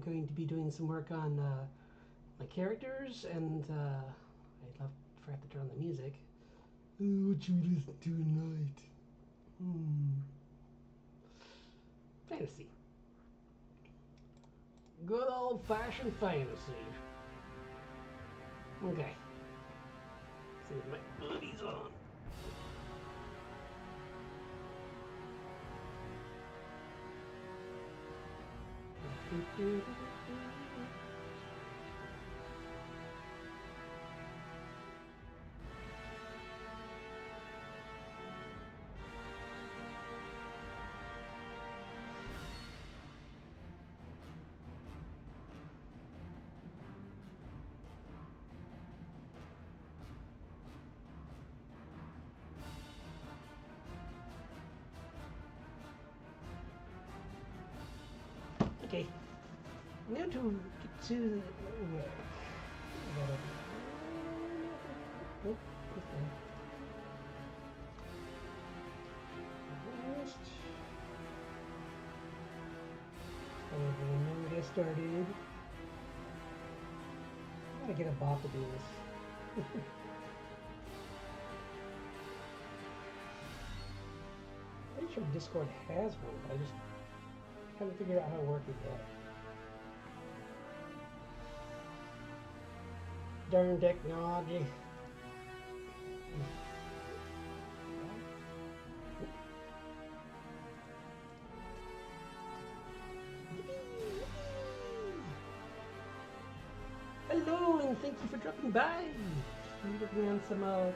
going to be doing some work on my characters, and I forgot to turn on the music. What should we listen to tonight? Fantasy. Good old-fashioned fantasy. Okay. See if my buddy's on. Okay, now to get to the work. Get started. I gotta get a bot to do this. I'm pretty sure Discord has one, but I just haven't figured out how to work it yet. Darn technology. Hello, and thank you for dropping by. I'm working on some my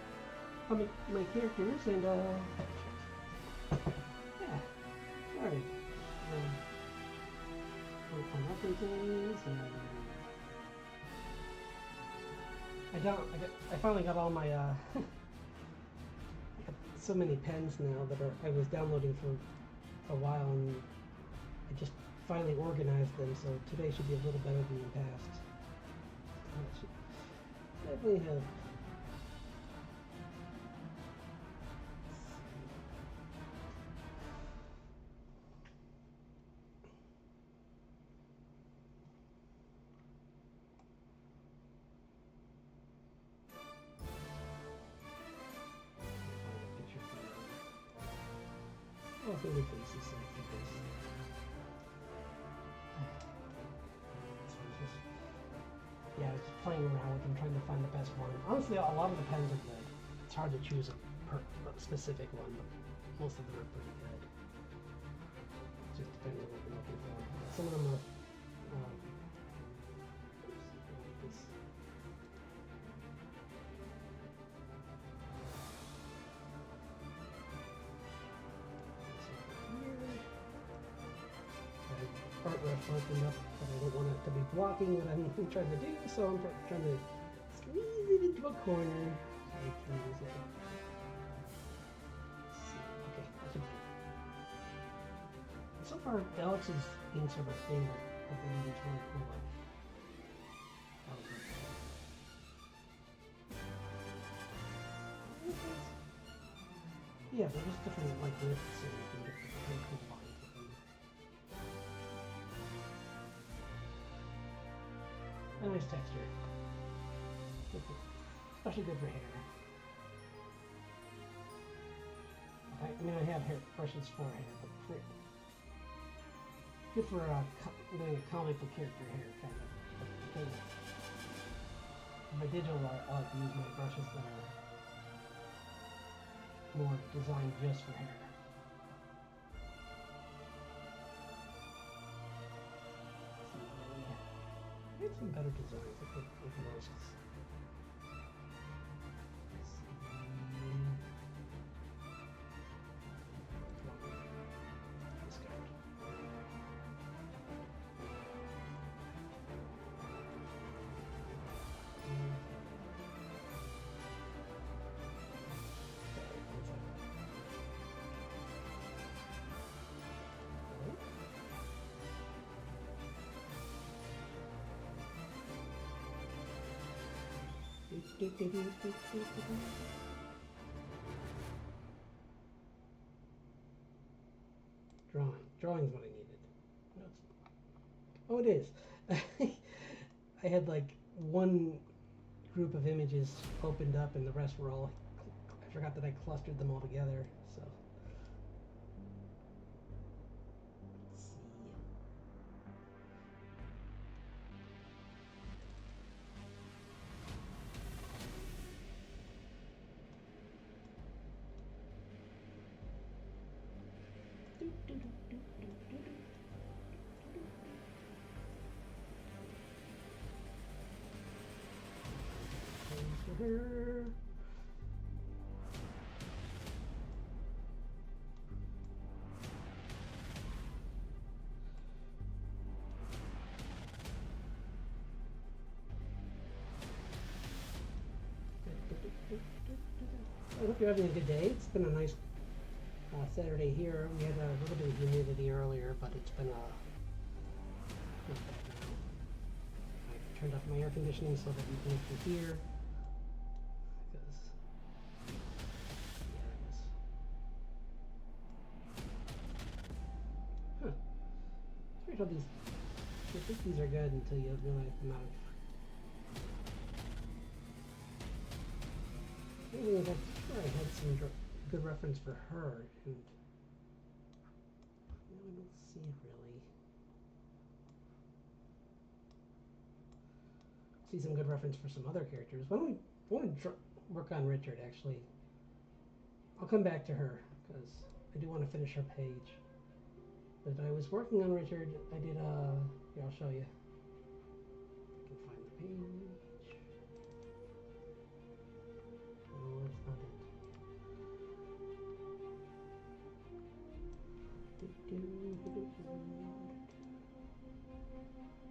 characters, and yeah, started. Things, and I finally got all my I got so many pens now that I was downloading for a while, and I just finally organized them, so today should be a little better than the past. Definitely have. Oh, I think we can see some figures. Yeah, I was playing around with them, trying to find the best one. Honestly, a lot of the pens are good. It's hard to choose a specific one, but most of them are pretty good. Just depending on what you're looking for. Some of them are. Art rough opened up, but I don't want it to be blocking what I'm trying to do, so I'm trying to squeeze it into a corner. So I can use it. Okay, that's okay. So far, Alex's inks are my favorite. I think it's really cool. Yeah, but there's different like lifts and different cool lines with them. A nice texture. Especially good for hair. I mean, I have hair brushes for hair, but good for doing a comic book character hair, kind of. Because my digital art, I like to use my brushes that are more designed just for hair. I had some better designs with most. Drawing's what I needed. Oh, it is. I had like one group of images opened up and the rest were all, I forgot that I clustered them all together, so. Let's see. Her. I hope you're having a good day. It's been a nice Saturday here. We had a little bit of humidity earlier, but it's been not bad now. I turned up my air conditioning so that you can hear. Huh. These, I think these are good until you realize the amount of. I'm sure I had some good reference for her, and now I don't see it really. See some good reference for some other characters. Why don't we work on Richard, actually? I'll come back to her, because I do want to finish her page. But I was working on Richard. I did, here, I'll show you. I can find the page. No, that's not it.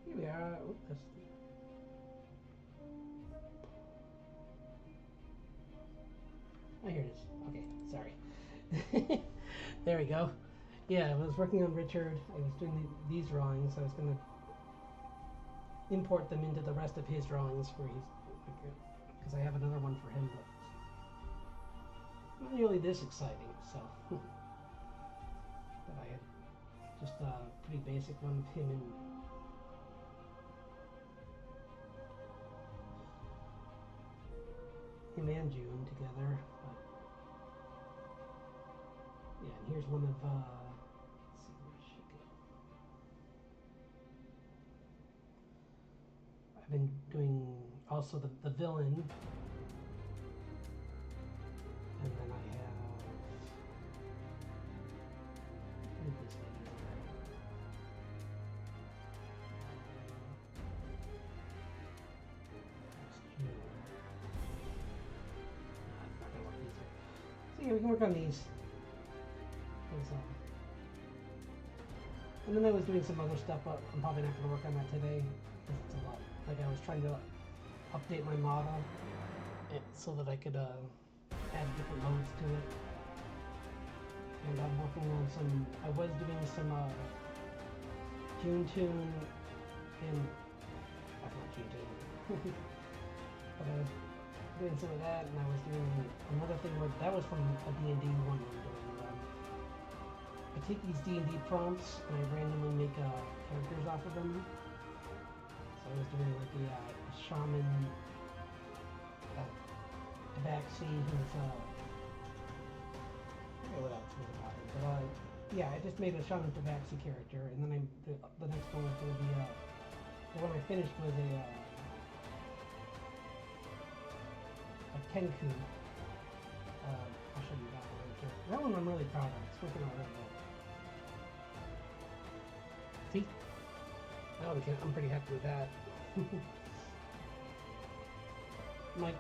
Here we are. Oh, that's... Oh, here it is. Okay, sorry. There we go. Yeah, I was working on Richard. I was doing these drawings. I was going to import them into the rest of his drawings where he's, because I have another one for him, but not nearly this exciting. So, but I had just a pretty basic one of him and June together. But yeah, and here's one of. Let's see, where should go? I've been doing also the villain, and then I have. What is this thing So yeah, we can work on these. And then I was doing some other stuff, but I'm probably not going to work on that today because it's a lot. Like I was trying to update my model so that I could add different modes to it. And I'm working on some. I was doing some June Tune and I forgot June Tune. But I was doing some of that, and I was doing another thing where that was from a D&D one I'm doing. I take these D&D prompts and I randomly make characters off of them. So I was doing like a shaman, a backseat who's I forget what else was about it, but yeah, I just made a shaman tabaxi character, and then the next one was going to be the one I finished was a Kenku. I'll show you that one right here. That one I'm really proud of. It's working out really well. See? I'm pretty happy with that. might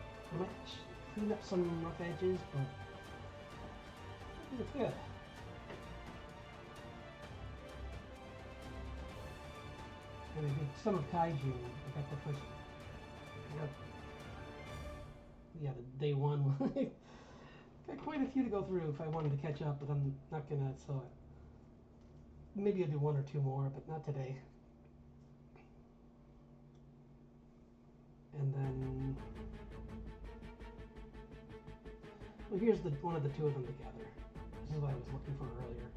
clean up some rough edges, but it's good. And I did some of Kaiju. I got the first. Yeah, the day one. Got quite a few to go through if I wanted to catch up, but I'm not gonna. So maybe I'll do one or two more, but not today. And then, well, here's one of the two of them together. This is what I was looking for earlier.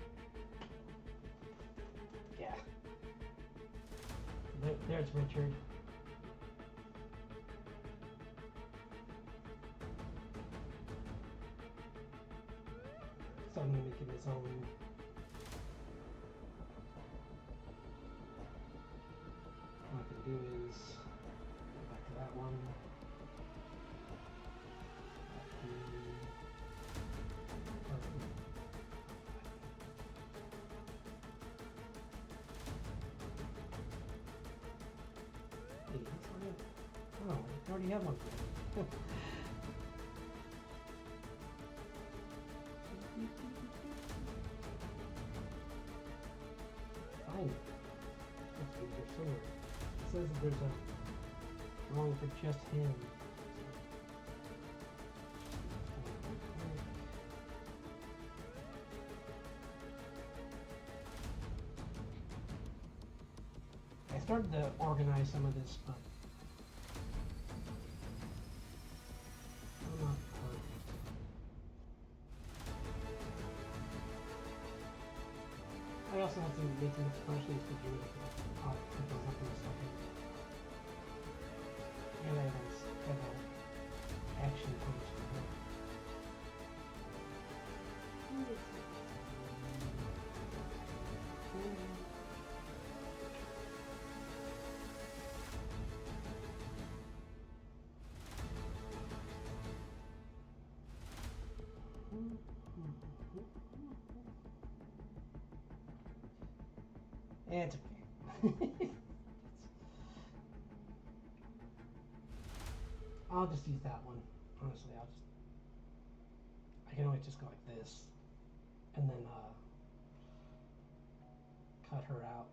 Yeah. there's Richard. So I'm gonna make him his own. What I can do is go back to that one. Oh, I already have one for him. Fine. Let's get your sword. It says that there's a drawing for just him. I started to organize some of this, but I'm not perfect. I also have to make some expressions to do it. I'll put those up in a second. And I have an action points for her. It's okay. I'll just use that one. Honestly, I can always just go like this, and then cut her out.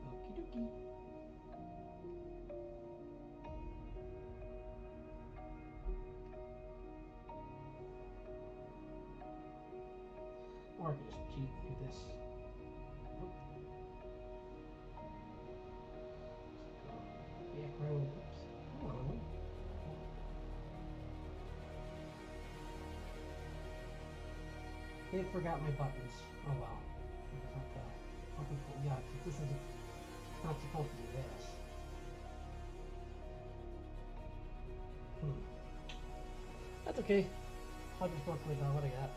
Okie dokie. Or I could just cheat and do this. Back row. Oops. Come on. It forgot my buttons. Oh well. Yeah, this is not supposed to be this. That's okay. I'll just work with what I got.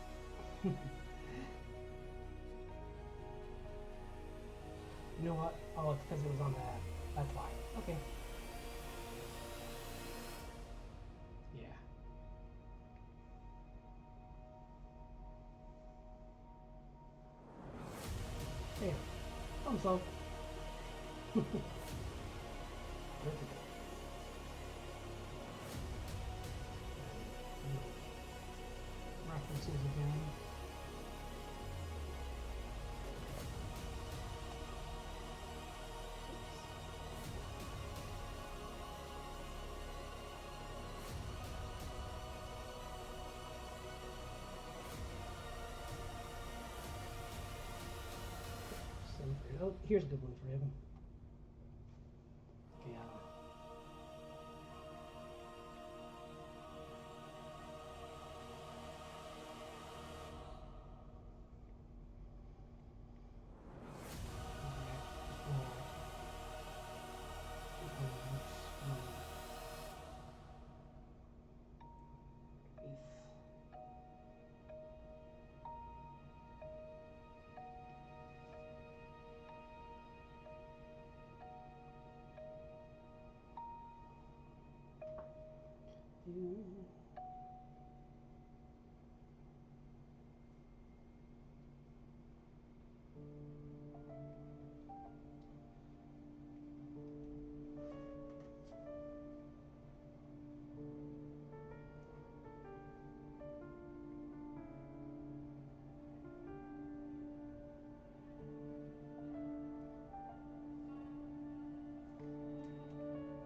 You know what? Oh, it's because it was on that. That's why. Okay. Yeah. There. Thumbs up. References again. Oh, here's a good one for him.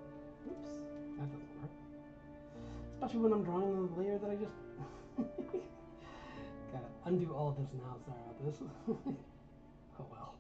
Okay, oops, that doesn't work. Especially when I'm drawing the layer that I just... Gotta undo all of this now, sorry about this. Oh well.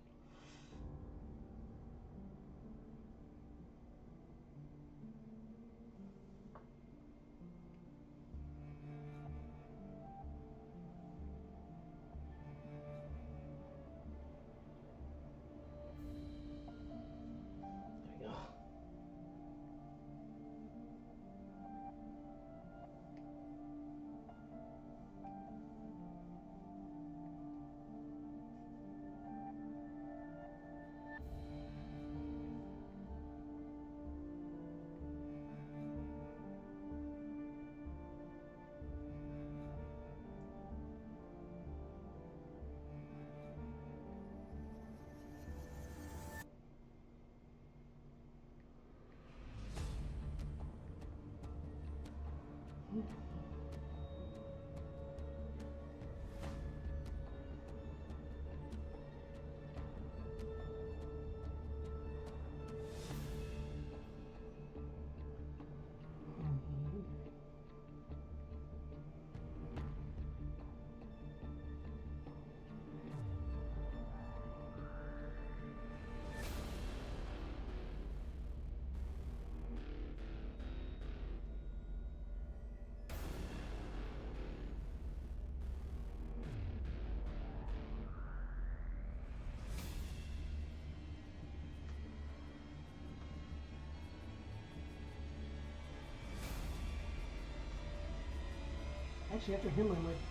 actually, after him, I might.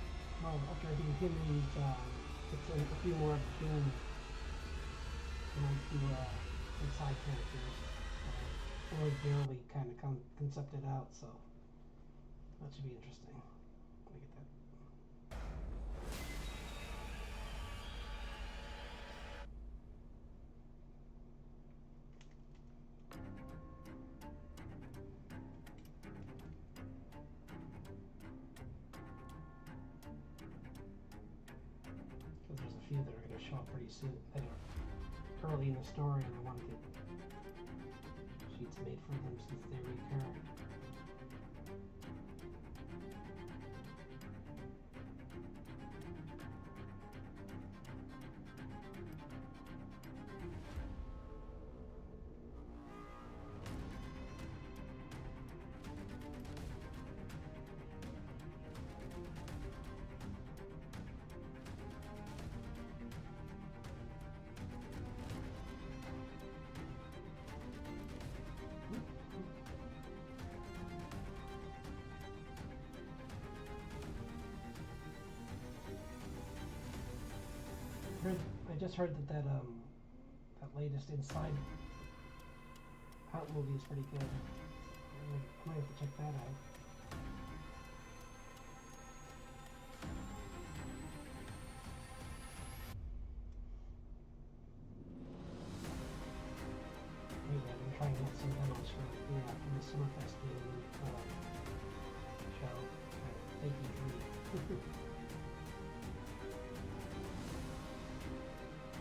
Well, after I do him and it's a few more of Doom. I might do some side characters. Only barely kind of concepted out, so that should be interesting. Let me get that. Because there's a few that are going to show up pretty soon. That are early in the story, and I want to get sheets made for them since they recur. I just heard that that latest Inside Out movie is pretty good. I might have to check that out. Maybe I've been trying to get some demos from the Summerfest game show. Thank you,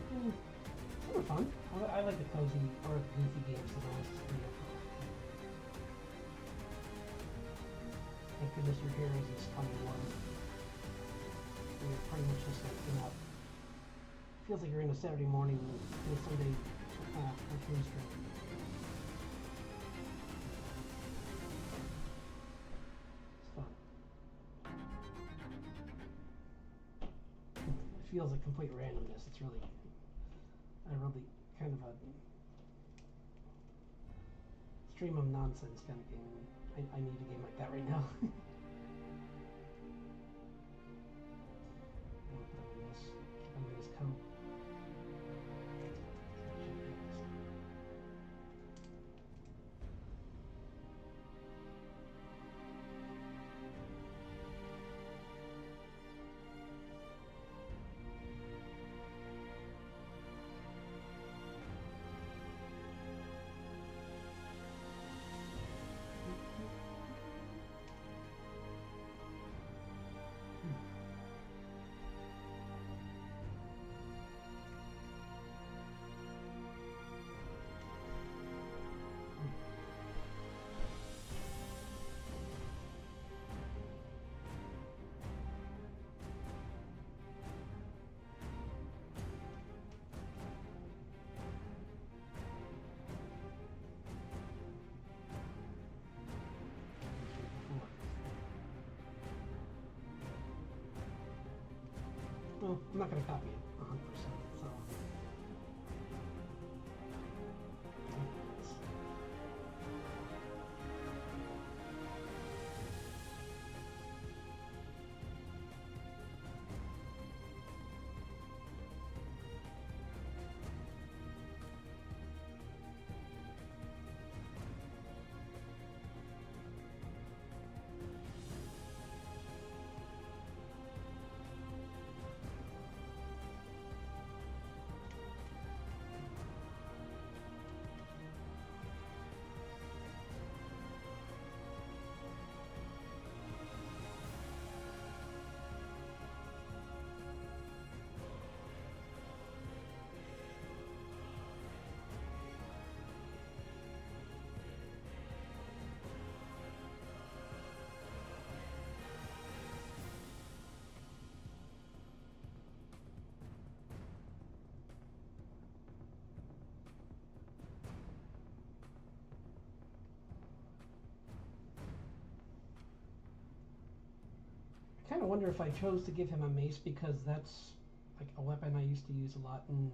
Some are fun. I like the cozy or goofy games the most. Thank goodness Your Heroes is funny one. You're pretty much just like, feels like you're in a Saturday morning and a Sunday cartoon strip. It's fun. It feels like complete randomness. It's really kind of a stream of nonsense kind of game. I need a game like that right now. I'm gonna just come. Well, I'm not going to copy it 100%, so. I kind of wonder if I chose to give him a mace because that's like a weapon I used to use a lot in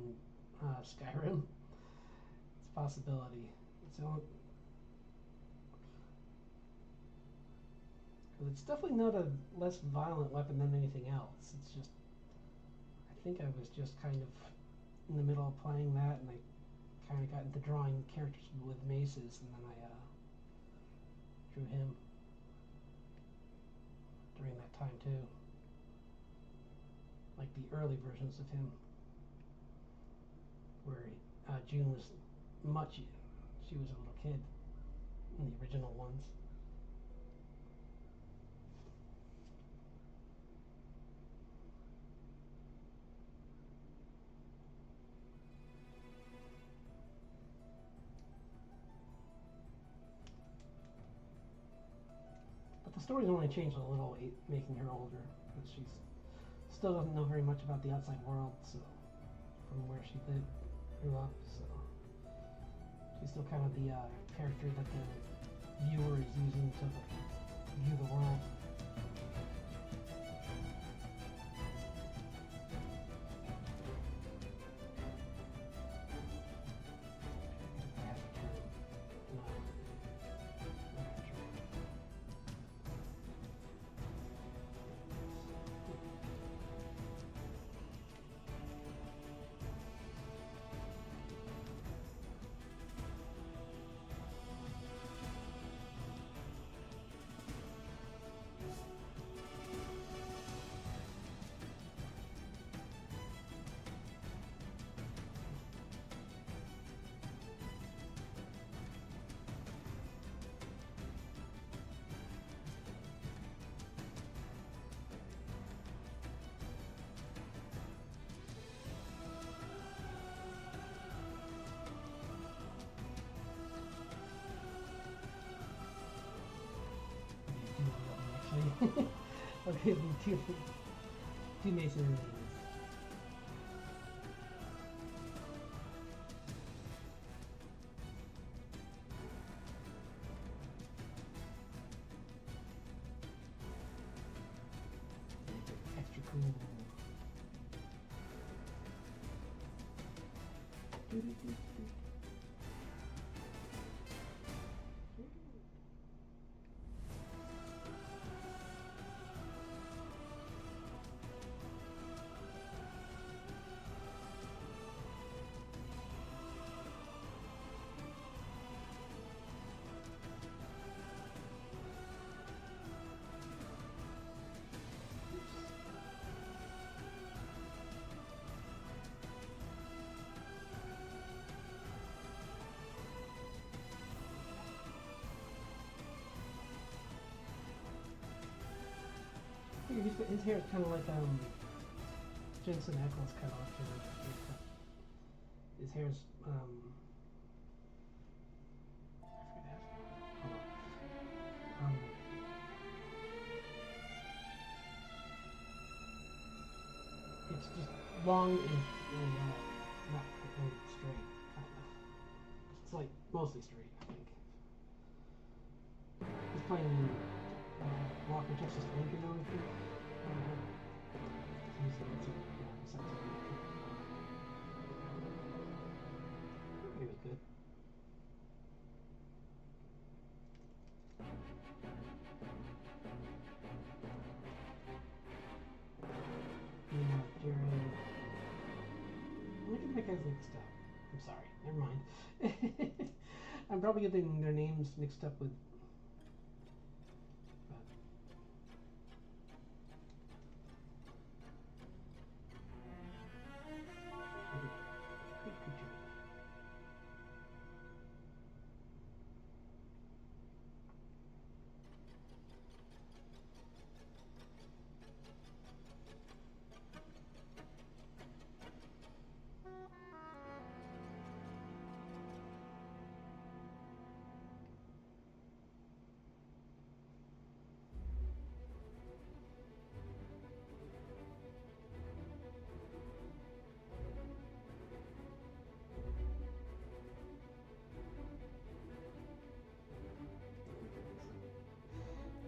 Skyrim. It's a possibility. So But it's definitely not a less violent weapon than anything else. It's just, I think I was just kind of in the middle of playing that, and I kind of got into drawing characters with maces, and then I drew him during that time too. Like the early versions of him, where June was much, she was a little kid in the original ones. But the story's only changed a little, making her older, because she's still doesn't know very much about the outside world, so from where she grew up, so she's still kind of the character that the viewer is using to view the world. Okay, the two masonry names. Extra cool. His hair is kind of like Jensen Ackles cut off his hair's I forget how. It's just long and not really straight, kind of. It's like mostly straight, I think. He's playing Walker, Texas Ranger now, I think. He was good. Yeah, Jared. Look at that guy's mixed up. I'm sorry. Never mind. I'm probably getting their names mixed up with.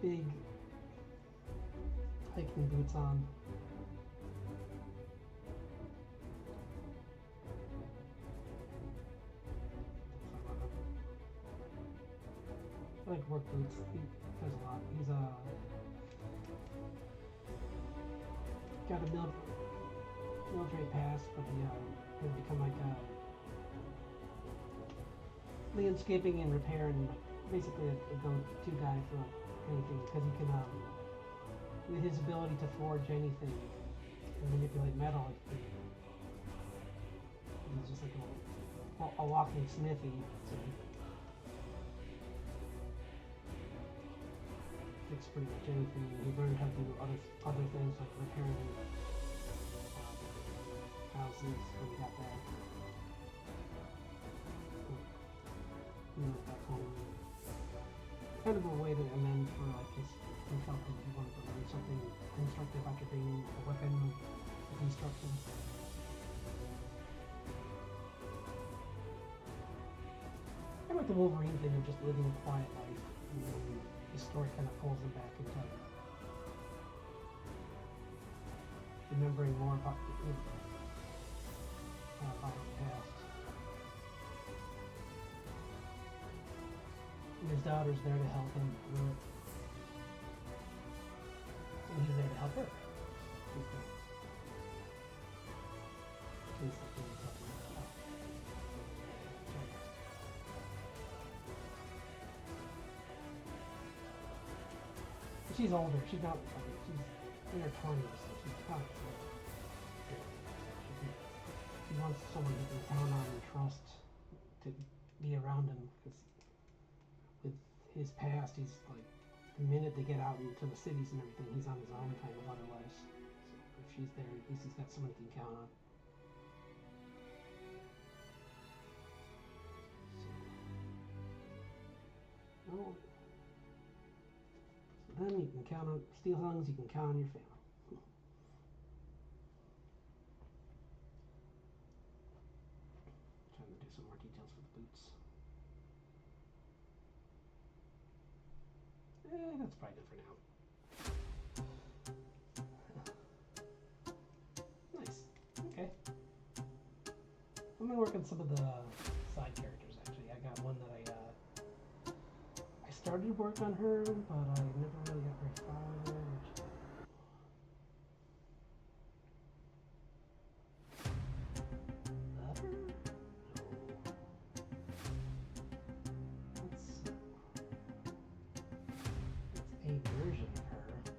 Big hiking boots on. I like work boots. He does a lot. He's got a military pass, but he has become like landscaping and repair and like, basically a go-to guy for anything because he can with his ability to forge anything and manipulate metal. He's just like a walking smithy. So he fix pretty much anything. He learned how to do other things like repairing houses when he got back. He moved back home. Kind of a way to amend for like himself if he wanted to learn something constructive after being a weapon of construction. I like the Wolverine thing of just living a quiet life, and then the story kind of pulls him back into remembering more about his past. And his daughter's there to help him through it, and he's there to help her. She's older. She's not. She's in her 20s, so she's not. He wants someone he can count on and trust to be around him because with his past, he's like the minute they get out into the cities and everything, he's on his own kind of otherwise. So if she's there, at least he's got someone he can count on. So, oh. Then you can count on steel lungs, you can count on your family. Trying to do some more details for the boots. That's probably good for now. Nice. Okay. I'm gonna work on some of the side characters actually. I got one that I started work on her, but I never really got very far with her. Love her? No. It's a version of her, but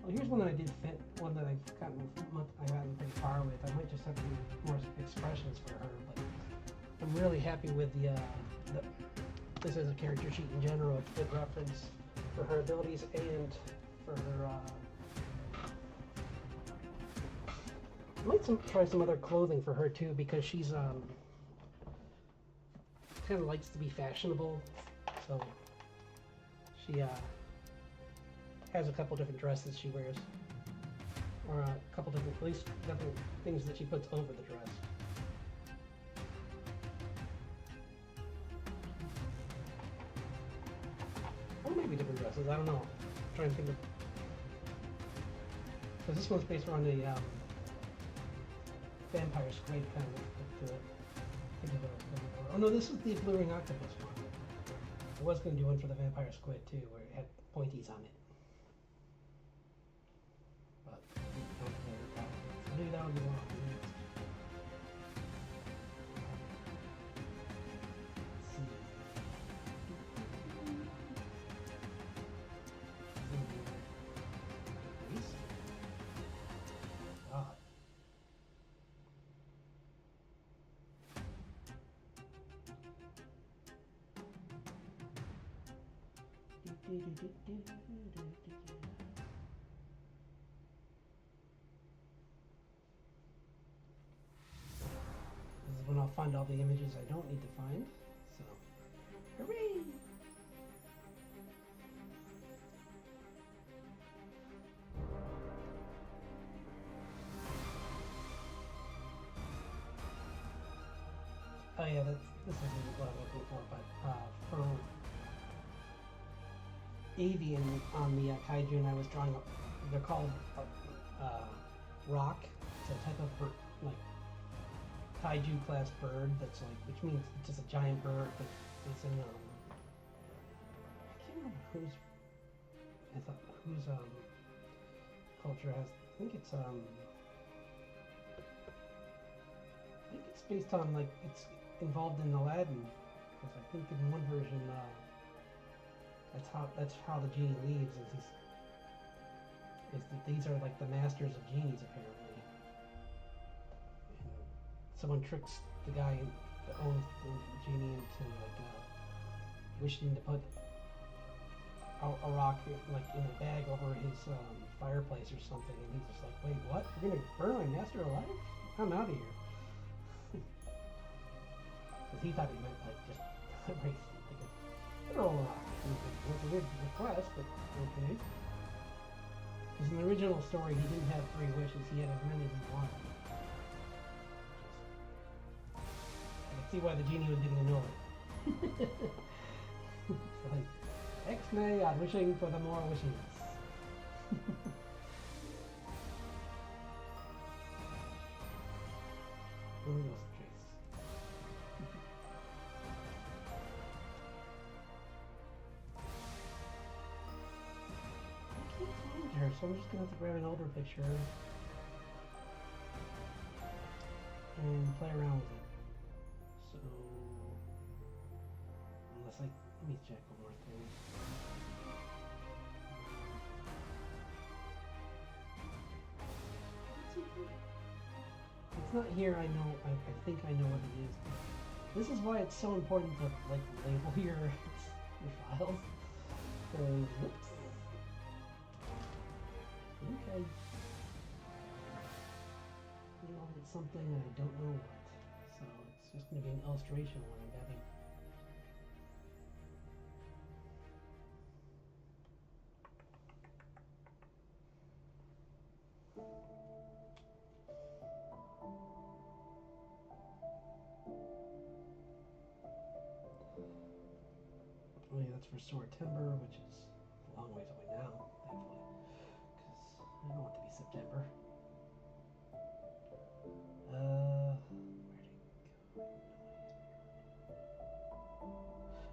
well, here's one that I did fit, one that I've gotten pretty far with. I might just have to do more expressions for her, but I'm really happy with this is a character sheet in general. It's good reference for her abilities and for her. I might try some other clothing for her too because she's kind of likes to be fashionable, so she has a couple different dresses she wears, or a couple different, at least different things that she puts over the dress. Maybe different dresses, I don't know. I'm trying to think of. Because this one's based around a vampire squid kind of. Oh no, this is the alluring octopus one. I was going to do one for the vampire squid too, where it had pointies on it. But maybe that would be one. This is when I'll find all the images I don't need to find. So, hooray! Oh yeah, this isn't what I'm looking for, but for avian on the kaiju, I was drawing up. They're called rock. It's a type of bird, like kaiju class bird. That's like, which means it's just a giant bird with It's in I can't remember whose culture has. I think it's based on like it's involved in Aladdin, because I think in one version that's how the genie leaves is that these are like the masters of genies apparently. And someone tricks the guy that owns the genie into like wishing to put a rock like in a bag over his fireplace or something, and he's just like, wait, what? You're gonna burn my master alive? I'm out of here. Because he thought he meant like just like a literal rock. It's a weird request, but okay. Because in the original story, he didn't have 3 wishes; he had as many as he wanted. I can see why the genie was getting annoyed. It's like, X-May, I'm wishing for the more wishes. There goes Trace. I can't find her, so I'm just gonna have to grab an older picture and play around with it. So, unless let me check one more thing. It's not here. I know. I think I know what it is. This is why it's so important to like label your files. Whoops. Okay. You know, it's something I don't know what. So it's just going to be an illustration when I'm having. Oh yeah, that's for September, which is a long ways away now, thankfully, because I don't want it to be September. Where'd it go?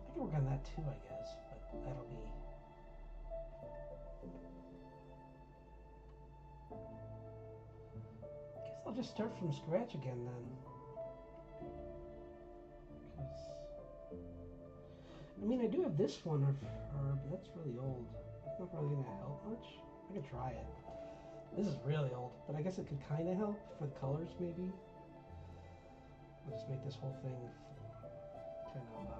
I can work on that too, I guess, but that'll be. I guess I'll just start from scratch again then. I mean, I do have this one, but that's really old. It's not really gonna help much. I could try it. This is really old, but I guess it could kind of help for the colors, maybe. I'll just make this whole thing kind of.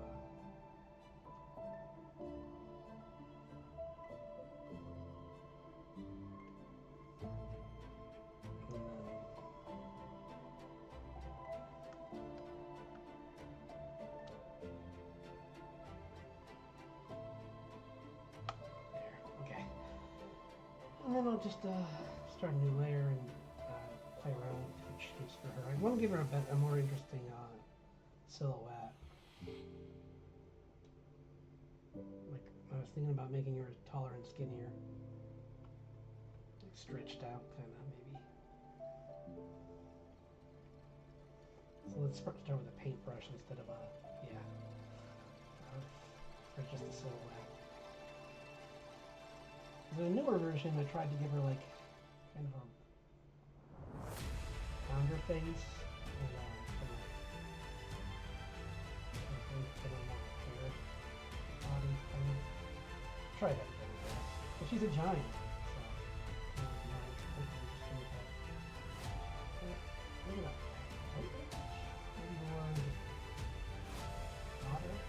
And then I'll just start a new layer and play around with different shapes for her. I want to give her a more interesting silhouette. Like, I was thinking about making her taller and skinnier. Like stretched out, kind of, maybe. So let's start with a paintbrush instead of a, for just a silhouette. The newer version, I tried to give her like kind of a rounder face and kind of more hair body. Try that again, I guess. But she's a giant, so maybe not. Maybe more moderate.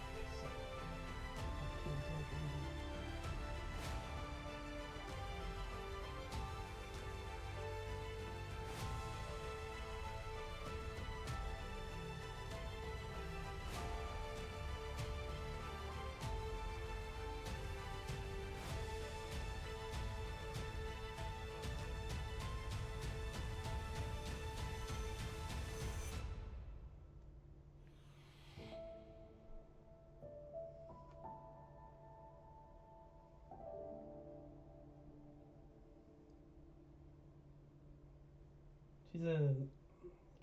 She's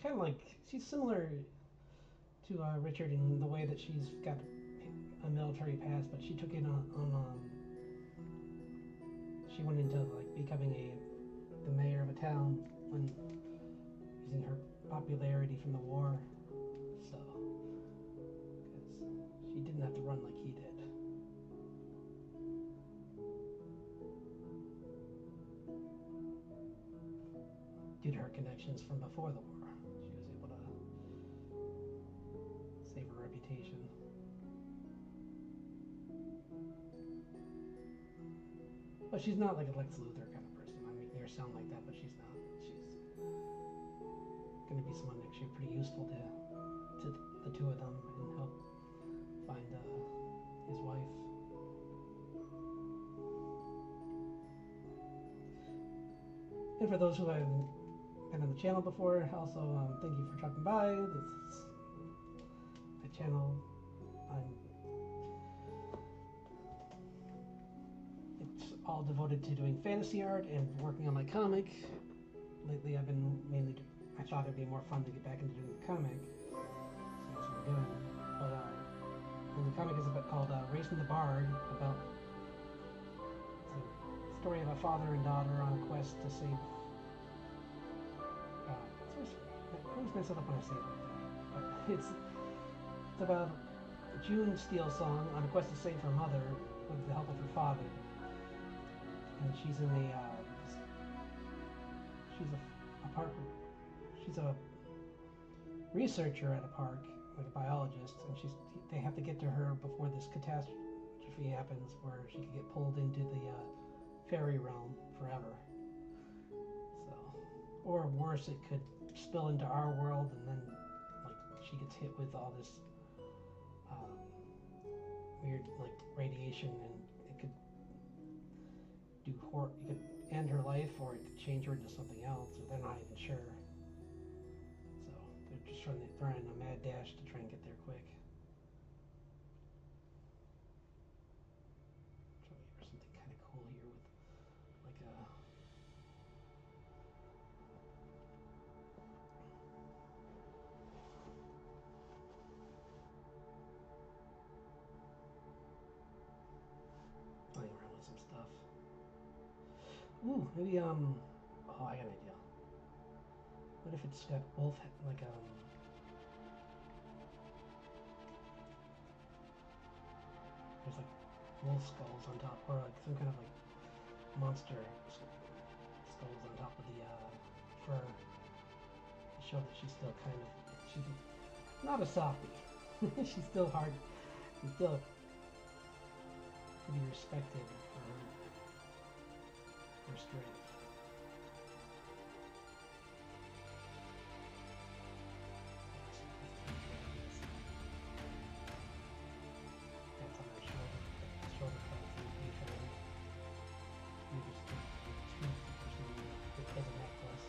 kind of like, she's similar to Richard in the way that she's got a military past, but she took it on she went into like becoming the mayor of a town when using her popularity from the war. So, because she didn't have to run like he did. Due to her connections from before the war, she was able to save her reputation. But she's not like a Lex Luthor kind of person. I'm making her sound like that, but she's not. She's going to be someone actually pretty useful to the two of them and help find his wife. And for those who haven't been on the channel before, also thank you for dropping by. This is my channel. It's all devoted to doing fantasy art and working on my comic. Lately I've been mainly, I thought it'd be more fun to get back into doing the comic. So that's what I'm doing. But and the comic is called Racing the Bard, about it's a story of a father and daughter on a quest to save I always mess it up when I say it like that. But it's about June Steele song on a quest to save her mother with the help of her father. And she's in she's a researcher at a park, like a biologist, and they have to get to her before this catastrophe happens where she could get pulled into the fairy realm forever. So, or worse, it could spill into our world, and then like she gets hit with all this weird like radiation, and it could it could end her life, or it could change her into something else, or they're not even sure. So they're just they're in a mad dash to try and get there quick. Try to give her something kind of cool here with like a playing around with some stuff. Ooh, maybe oh, I got an idea. What if it's got both like there's like wolf skulls on top, or like some kind of like monster skulls on top of the fur to show that she's still she's not a softie. She's still hard. She's still to be respected for her strength. That's on her shoulder. The shoulder pads and the beef. You just get the tooth or something as a necklace.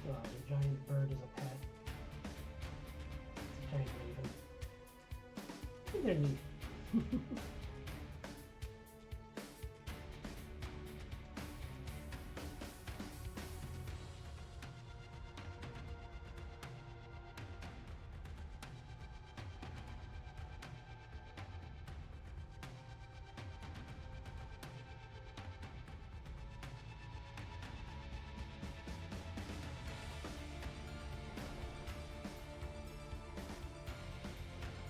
The giant bird is a pet. It's a giant raven. They're neat.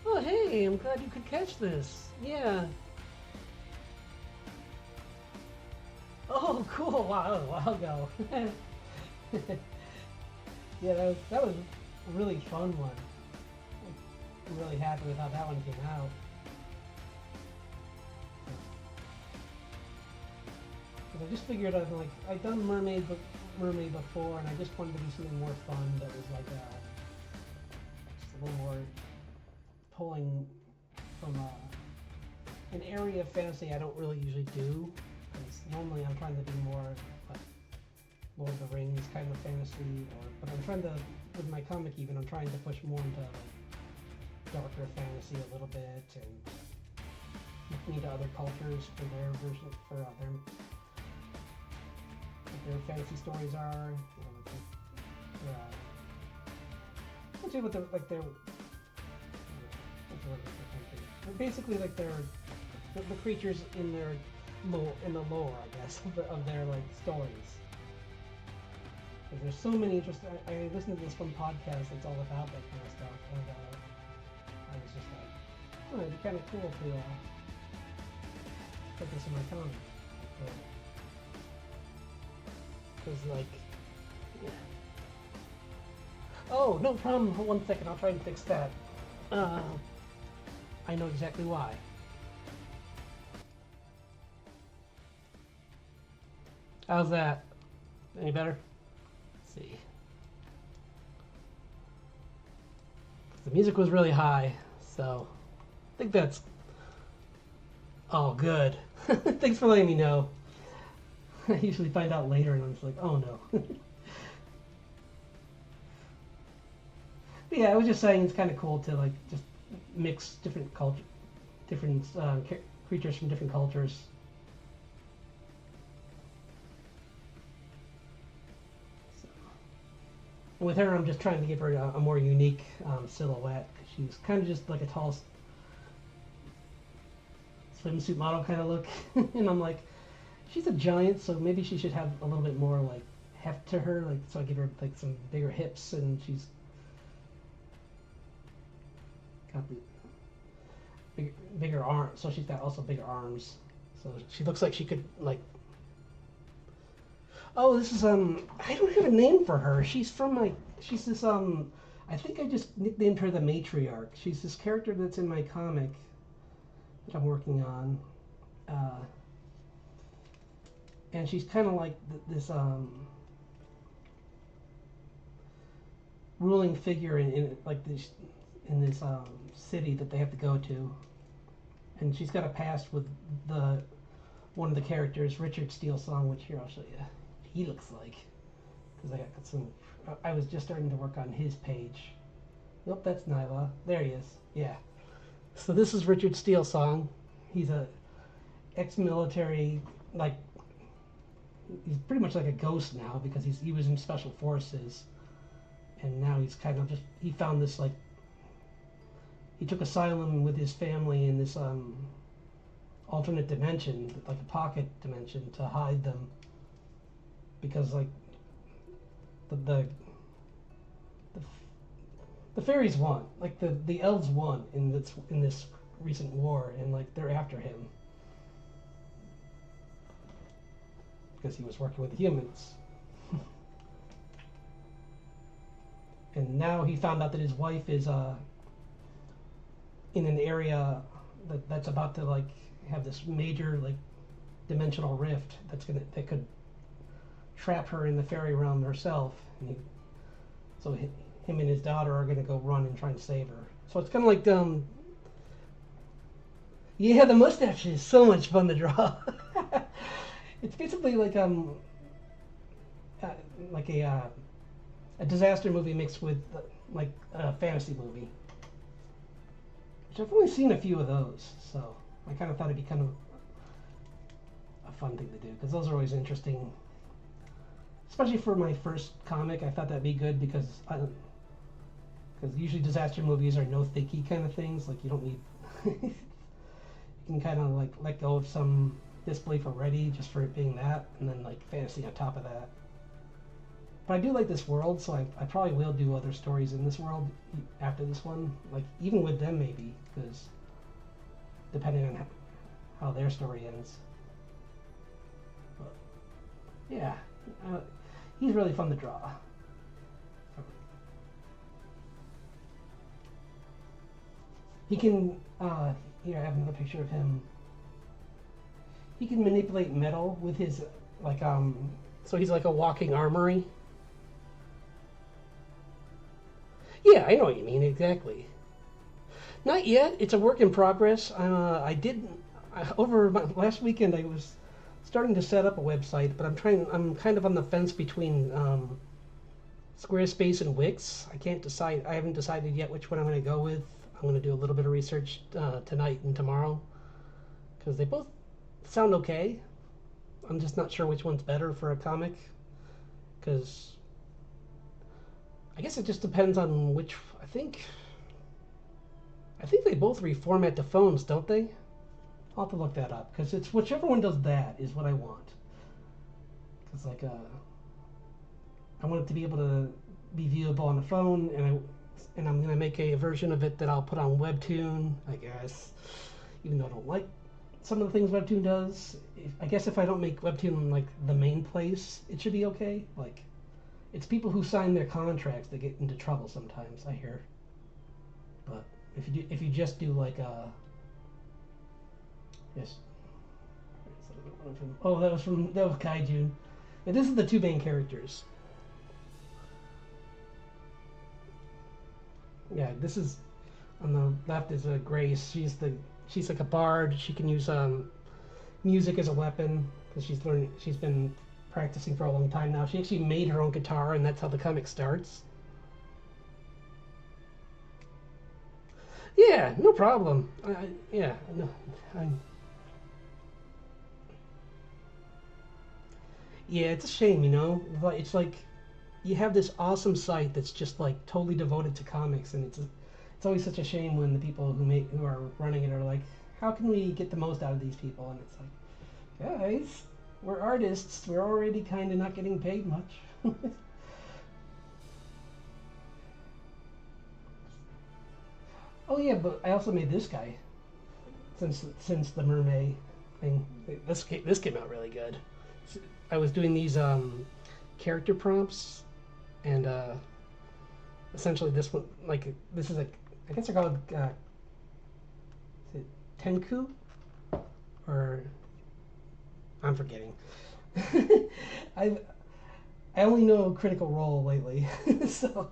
Oh, hey, I'm glad you could catch this. Yeah. Oh, cool. Wow, that was a while ago. Yeah, that was a really fun one. I'm really happy with how that one came out. I just figured I'd done mermaid Mermaid before, and I just wanted to do something more fun that was like just a little more pulling from an area of fantasy I don't really usually do. Because normally I'm trying to do more like Lord of the Rings kind of fantasy, but I'm trying to, with my comic even, I'm trying to push more into like darker fantasy a little bit and looking into other cultures for their version, for their what their fantasy stories are. Essentially what they're like their basically like their the creatures in their lore, I guess, of their like stories. Because there's so many interesting. I listened to this one podcast that's all about that kind of stuff, and I was just like, oh, it'd be kind of cool to put this in my comic. Because like, yeah. Oh, no problem. Hold 1 second. I'll try and fix that. I know exactly why. How's that? Any better? Let's see. The music was really high, so I think that's... Oh, good. Thanks for letting me know. I usually find out later and I'm just like, oh no. But yeah, I was just saying it's kind of cool to like just mix different creatures from different cultures. So, with her, I'm just trying to give her a more unique silhouette, because she's kind of just like a tall swimsuit model kind of look, and I'm like, she's a giant, so maybe she should have a little bit more like heft to her, like, so I give her like some bigger hips, and she's got the bigger arms, so she's got also bigger arms, so she looks like she could like. Oh, this is I don't have a name for her. She's this I think I just nicknamed her the matriarch. She's this character that's in my comic that I'm working on, and she's kind of like this ruling figure in this city that they have to go to, and she's got a past with one of the characters, Richard Steelsong, which here I'll show you. He looks like, because I got some. I was just starting to work on his page. Nope, that's Nyla. There he is. Yeah. So this is Richard Steelsong. He's a ex-military, like he's pretty much like a ghost now, because he was in special forces, and now he's kind of just, he found this like, he took asylum with his family in this alternate dimension, like a pocket dimension, to hide them, because like the fairies won, like the elves won in this recent war, and like they're after him because he was working with the humans. And now he found out that his wife is in an area that's about to like have this major like dimensional rift that could trap her in the fairy realm herself, and so him and his daughter are gonna go run and try and save her. So it's kind of like yeah, the mustache is so much fun to draw. It's basically like a disaster movie mixed with like a fantasy movie, which I've only seen a few of those, so I kind of thought it'd be kind of a fun thing to do, because those are always interesting, especially for my first comic. I thought that'd be good because usually disaster movies are no thicky kind of things, like you don't need you can kind of like let go of some disbelief already just for it being that, and then like fantasy on top of that. But I do like this world, so I probably will do other stories in this world after this one, like even with them maybe, because depending on how their story ends. But yeah, he's really fun to draw. He can, here I have another picture of him. He can manipulate metal with his, like, So he's like a walking armory. Yeah, I know what you mean exactly. Not yet. It's a work in progress. Over my last weekend. I was starting to set up a website, but I'm kind of on the fence between Squarespace and Wix. I can't decide. I haven't decided yet which one I'm going to go with. I'm going to do a little bit of research tonight and tomorrow because they both sound okay. I'm just not sure which one's better for a comic because I guess it just depends on which. I think they both reformat the phones, don't they? I'll have to look that up because it's whichever one does that is what I want. Because I want it to be able to be viewable on the phone, and I'm gonna make a version of it that I'll put on Webtoon, I guess. Even though I don't like some of the things Webtoon does, I guess if I don't make Webtoon like the main place, it should be okay. Like, it's people who sign their contracts that get into trouble sometimes. I hear, but if you just do like yes. Oh, that was Kaijun. Yeah, this is the two main characters. Yeah, this is on the left is Grace. She's like a bard. She can use music as a weapon because She's been practicing for a long time now. She actually made her own guitar, and that's how the comic starts. Yeah, no problem. Yeah, no, yeah, it's a shame, you know. It's like you have this awesome site that's just like totally devoted to comics, and it's always such a shame when the people who are running it are like, how can we get the most out of these people? And it's like, guys, we're artists. We're already kind of not getting paid much. Oh yeah, but I also made this guy since the mermaid thing. This came out really good. I was doing these character prompts, and essentially this one, like this is I guess they're called is it Tenku, or I'm forgetting. I I only know Critical Role lately, so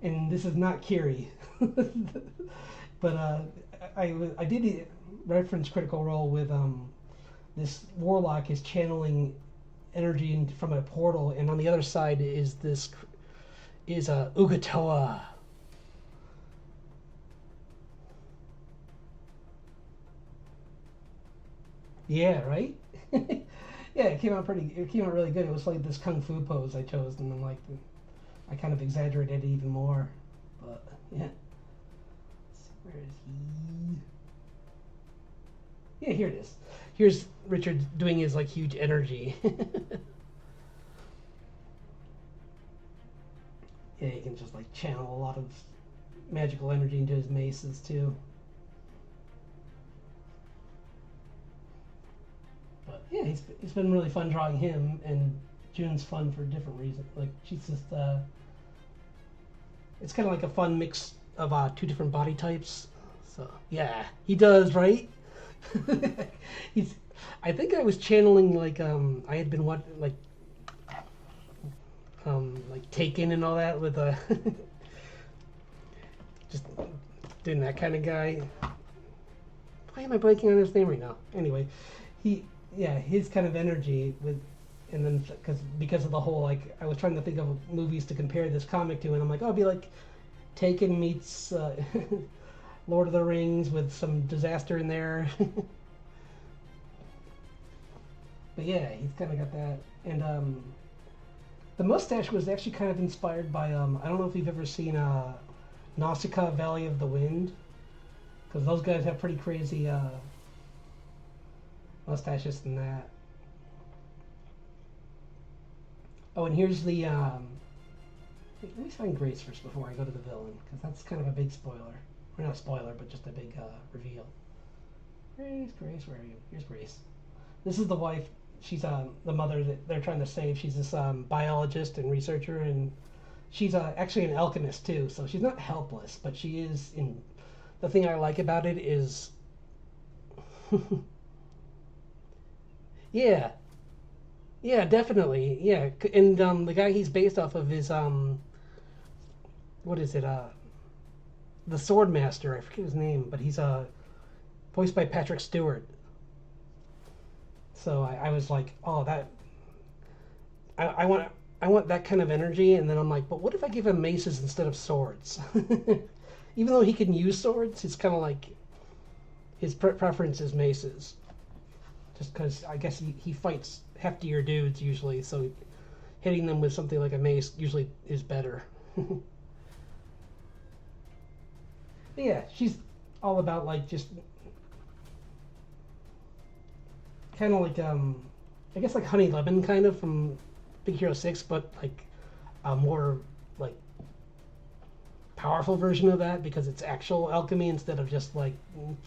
and this is not Kiri, but I did reference Critical Role with this warlock is channeling energy from a portal, and on the other side is Ugatoa. Yeah, right. Yeah, it came out really good. It was like this kung fu pose I chose, and then like I kind of exaggerated it even more. But yeah, where is he? Yeah, here it is. Here's Richard doing his like huge energy. Yeah, he can just like channel a lot of magical energy into his maces too. But yeah, it's been really fun drawing him, and June's fun for different reasons. Like she's just it's kind of like a fun mix of two different body types. So yeah, he does right. He's. I think I was channeling like I had been like Taken and all that with just doing that kind of guy. Why am I blanking on his name right now? Anyway, he yeah his kind of energy with, and then because of the whole like I was trying to think of movies to compare this comic to, and I'm like, oh, it'd be like Taken meets Lord of the Rings with some disaster in there. But yeah, he's kind of got that, and the mustache was actually kind of inspired by I don't know if you've ever seen Nausicaa Valley of the Wind, because those guys have pretty crazy mustaches than that. Oh, and here's the let me find Grace first before I go to the villain, because that's kind of a big spoiler. Or not a spoiler, but just a big reveal. Grace, where are you? Here's Grace. This is the wife. She's the mother that they're trying to save. She's this biologist and researcher, and she's actually an alchemist too. So she's not helpless, but she is. In the thing I like about it is, yeah, Yeah, definitely. Yeah, and the guy he's based off of is what is it? The Sword Master. I forget his name, but he's voiced by Patrick Stewart. So I was like, oh, that I want that kind of energy, and then I'm like, but what if I give him maces instead of swords? Even though he can use swords, it's kind of like his preference is maces, just because I guess he fights heftier dudes usually, so hitting them with something like a mace usually is better. Yeah, she's all about like just kind of like I guess like Honey Lemon kind of from Big Hero 6, but like a more like powerful version of that because it's actual alchemy instead of just like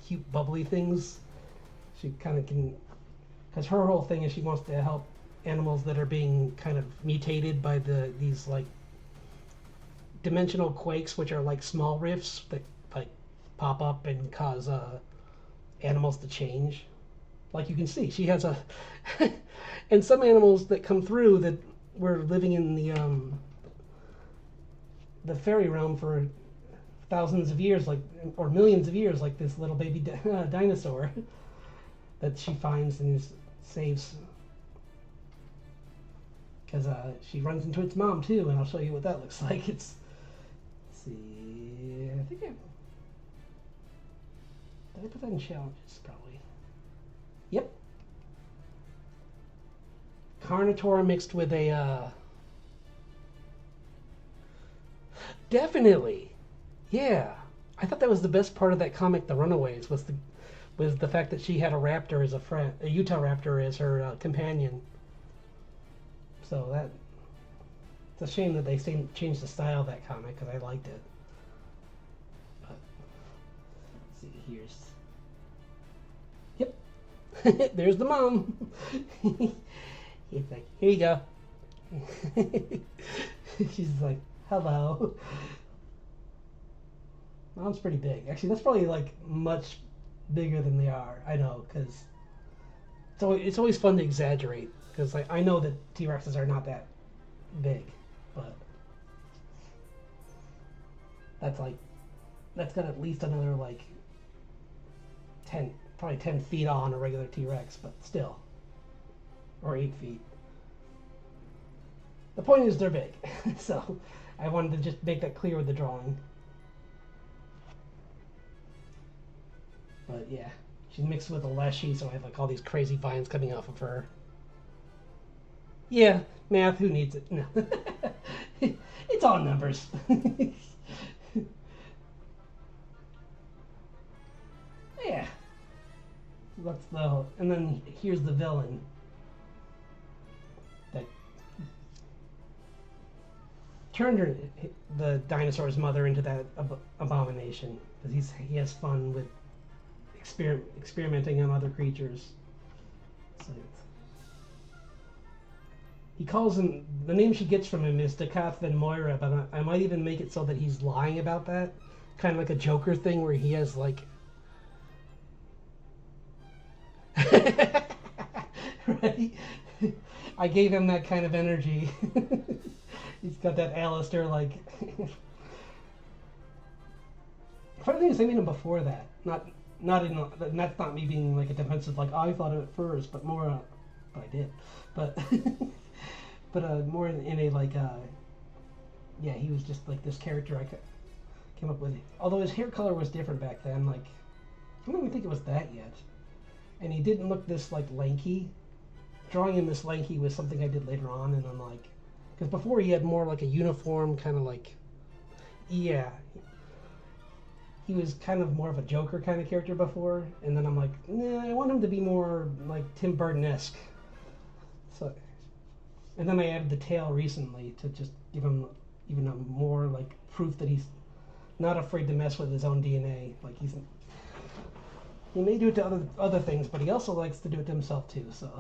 cute bubbly things. She kind of can, because her whole thing is she wants to help animals that are being kind of mutated by these like dimensional quakes, which are like small rifts that like pop up and cause animals to change. Like you can see, she has a, and some animals that come through that were living in the fairy realm for thousands of years, like or millions of years, like this little baby dinosaur that she finds and saves because she runs into its mom too, and I'll show you what that looks like. It's let's see, I think did I put that in challenges? Probably. Yep. Carnotaur mixed with a definitely, yeah. I thought that was the best part of that comic, The Runaways, was the fact that she had a raptor as a friend, a Utah raptor as her companion. So that it's a shame that they changed the style of that comic because I liked it. But let's see, yep, there's the mom. He's like, here you go. She's like, hello. Mom's pretty big. Actually, that's probably like much bigger than they are. I know, because it's always fun to exaggerate. Because like I know that T-Rexes are not that big, but that's got at least another like 10, probably 10 feet on a regular T-Rex, but still, or 8 feet. The point is they're big, so I wanted to just make that clear with the drawing. But yeah, she's mixed with a leshy, so I have like all these crazy vines coming off of her. Yeah, math, who needs it? No. It's all numbers. Yeah. That's and then here's the villain. That turned the dinosaur's mother into that abomination. Because he has fun with experimenting on other creatures. So he calls him, the name she gets from him is Dakath Van Moira, but I might even make it so that he's lying about that. Kind of like a Joker thing where he has like... Right? I gave him that kind of energy. He's got that Alistair like... Funny thing is, I made him before that. That's not me being like a defensive, like, I thought of it first, but more, but I did. But... but more in a like yeah, he was just like this character I came up with. Although his hair color was different back then, like I don't even think it was that yet, and he didn't look this like lanky. Drawing him this lanky was something I did later on, and I'm like, because before he had more like a uniform kind of like, yeah, he was kind of more of a Joker kind of character before, and then I'm like, nah, I want him to be more like Tim Burton-esque. So. And then I added the tail recently to just give him even more like proof that he's not afraid to mess with his own DNA. Like he may do it to other things, but he also likes to do it to himself too. So,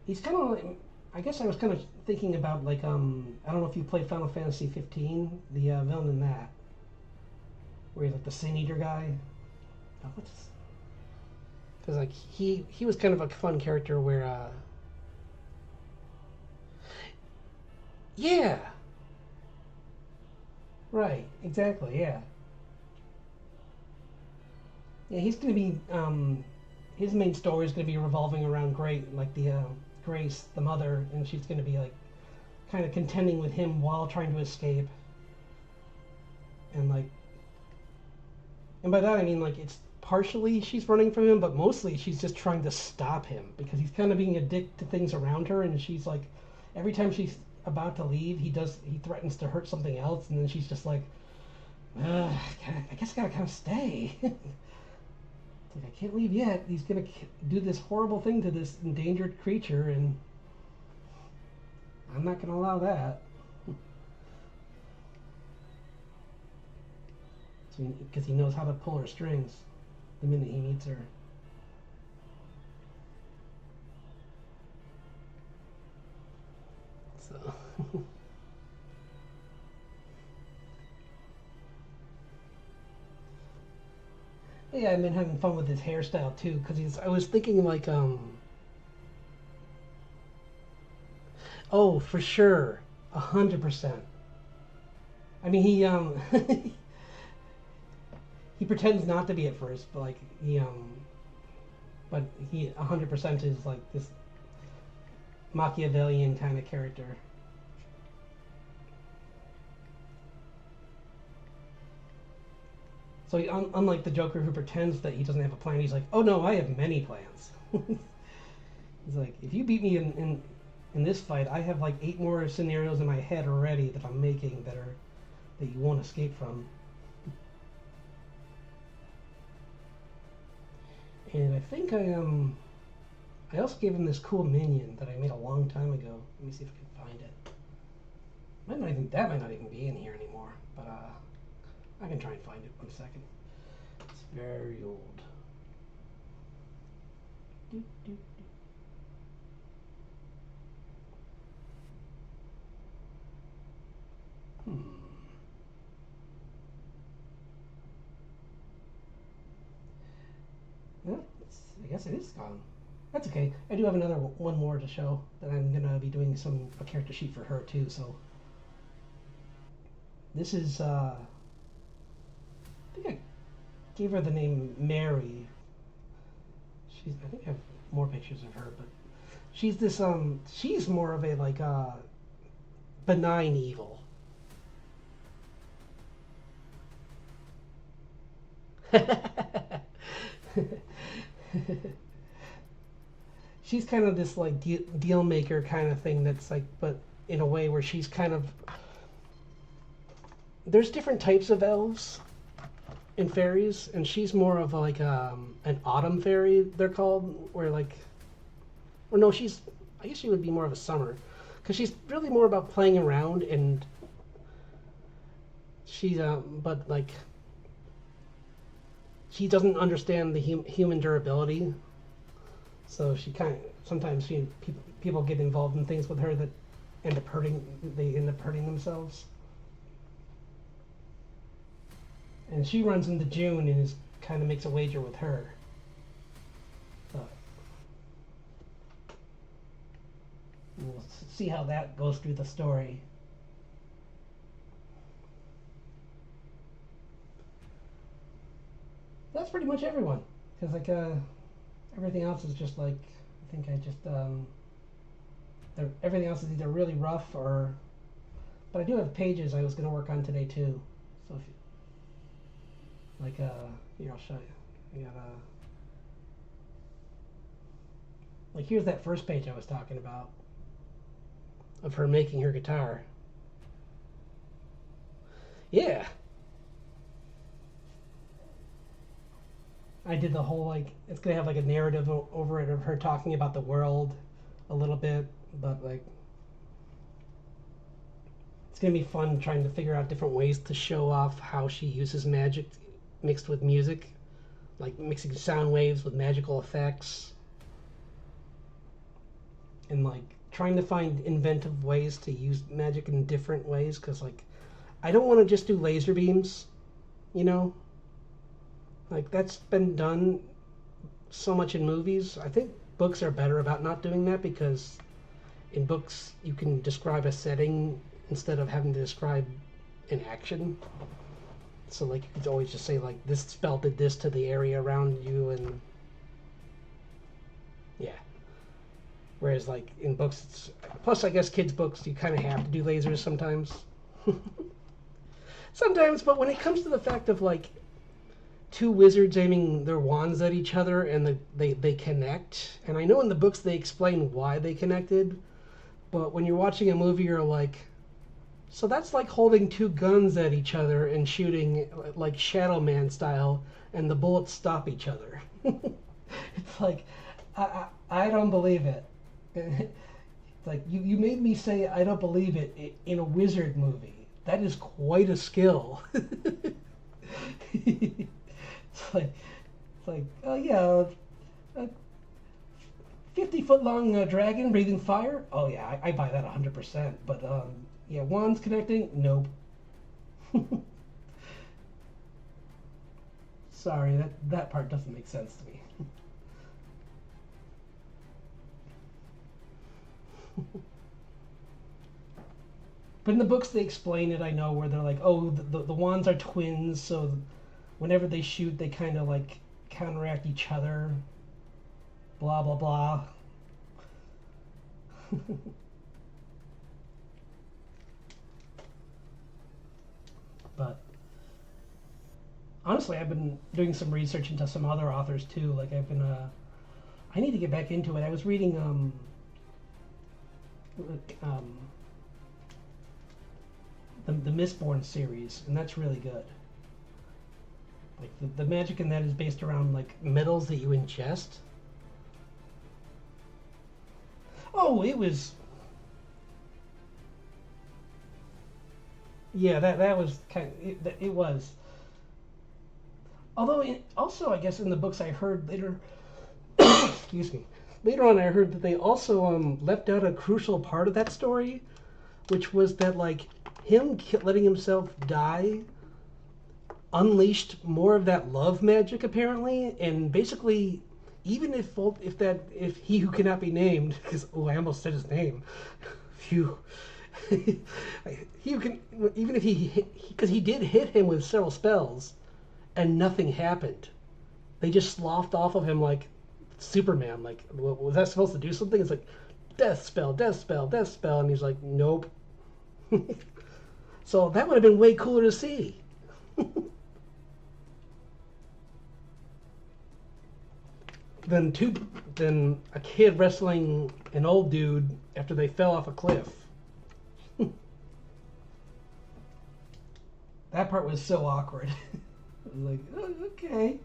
he's kind of like, I guess I was kind of thinking about like I don't know if you played Final Fantasy 15, the villain in that, where he's like the Sin Eater guy. Because like he was kind of a fun character where yeah, right, exactly, yeah. Yeah, he's going to be his main story is going to be revolving around like the Grace, the mother, and she's going to be like kind of contending with him while trying to escape. And like, and by that I mean like it's partially she's running from him, but mostly she's just trying to stop him because he's kind of being a dick to things around her, and she's like, every time she's about to leave, he threatens to hurt something else, and then she's just like, I guess I gotta kind of stay. Like, I can't leave yet. He's gonna do this horrible thing to this endangered creature, and I'm not gonna allow that. Because he knows how to pull her strings the minute he meets her. So. Yeah, I've been having fun with his hairstyle too, because I was thinking like, oh, for sure, 100%. I mean, he he pretends not to be at first, but like but he 100% is like this Machiavellian kind of character. So unlike the Joker who pretends that he doesn't have a plan, he's like, oh no, I have many plans. He's like, if you beat me in this fight, I have like 8 more scenarios in my head already that I'm making that you won't escape from. And I think I also gave him this cool minion that I made a long time ago. Let me see if I can find it. That might not even be in here anymore, but I can try and find it. 1 second. It's very old. Doot, doot, doot. Well, I guess it is gone. That's okay. I do have one more to show that I'm gonna be doing a character sheet for her too. So this is I think I gave her the name Mary. I think I have more pictures of her, but she's more of a like benign evil. She's kind of this like deal maker kind of thing that's like, but in a way where she's kind of, there's different types of elves and fairies, and she's more of like an autumn fairy, they're called, where like, or no, I guess she would be more of a summer, because she's really more about playing around, and she's but like she doesn't understand the human durability, so she kind of sometimes people get involved in things with her that end up hurting themselves. And she runs into June and kind of makes a wager with her. We'll see how that goes through the story. That's pretty much everyone, because like everything else is just like, I think I just everything else is either really rough or, but I do have pages I was going to work on today too. So if you, like here, I'll show you. I got like, here's that first page I was talking about of her making her guitar. Yeah. I did the whole like, it's gonna have like a narrative over it of her talking about the world a little bit, but like it's gonna be fun trying to figure out different ways to show off how she uses magic mixed with music, like mixing sound waves with magical effects, and like trying to find inventive ways to use magic in different ways, because like I don't want to just do laser beams, you know. Like that's been done so much in movies. I think books are better about not doing that because in books you can describe a setting instead of having to describe an action. So like you could always just say like this spell did this to the area around you and yeah. Whereas like in books, plus I guess kids' books you kind of have to do lasers sometimes. Sometimes, but when it comes to the fact of like two wizards aiming their wands at each other and they connect, and I know in the books they explain why they connected, but when you're watching a movie you're like, so that's like holding two guns at each other and shooting like Shadow Man style, and the bullets stop each other. It's like, I don't believe it. It's like you made me say I don't believe it in a wizard movie. That is quite a skill. It's like oh yeah, a 50-foot long dragon breathing fire. Oh yeah, I buy that 100%. But yeah, wands connecting, nope. Sorry, that part doesn't make sense to me. But in the books they explain it, I know, where they're like, oh, the wands are twins, so whenever they shoot, they kind of like counteract each other. Blah blah blah. But honestly, I've been doing some research into some other authors too. Like I need to get back into it. I was reading um, the Mistborn series, and that's really good. Like the magic in that is based around like metals that you ingest. Oh, it was. Yeah, that was kind of, it was. Although also I guess in the books I heard later, excuse me, later on I heard that they also left out a crucial part of that story, which was that like him letting himself die unleashed more of that love magic apparently, and basically even if he who cannot be named, because oh I almost said his name, phew. He who can, even if because he did hit him with several spells and nothing happened. They just sloughed off of him like Superman. Like, was that supposed to do something? It's like death spell, death spell, death spell, and he's like, nope. So that would have been way cooler to see. than a kid wrestling an old dude after they fell off a cliff. That part was so awkward. I was like, oh, okay.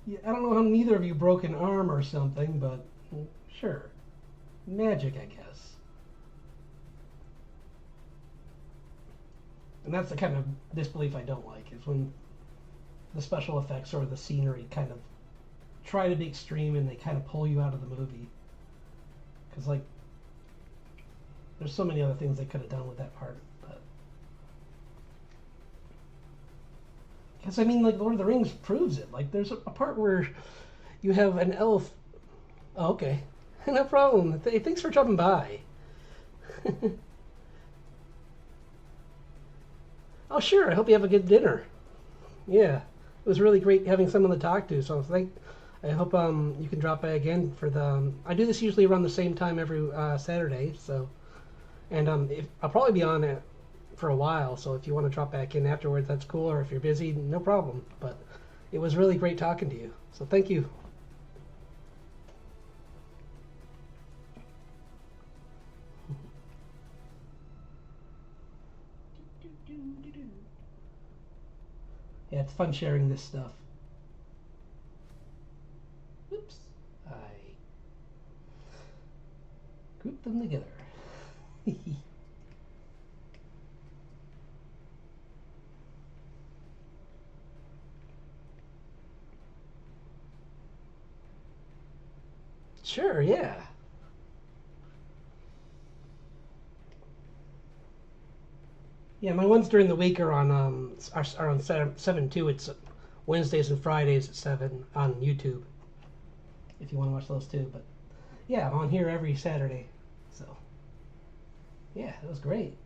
Yeah, I don't know how neither of you broke an arm or something, but sure. Magic, I guess. And that's the kind of disbelief I don't like, is when the special effects or the scenery kind of try to be extreme and they kind of pull you out of the movie. Because, like, there's so many other things they could have done with that part. Because, I mean, like, Lord of the Rings proves it. Like, there's a part where you have an elf. Oh, okay. No problem. Thanks for dropping by. Oh, sure. I hope you have a good dinner. Yeah. It was really great having someone to talk to. So I hope you can drop by again for the. I do this usually around the same time every Saturday. So, and I'll probably be on it for a while. So if you want to drop back in afterwards, that's cool. Or if you're busy, no problem. But it was really great talking to you. So thank you. Yeah, it's fun sharing this stuff. Oops. I grouped them together. Sure, yeah. Yeah, my ones during the week are on are on 7 too. It's Wednesdays and Fridays at 7 on YouTube, if you want to watch those too. But yeah, I'm on here every Saturday. So yeah, it was great.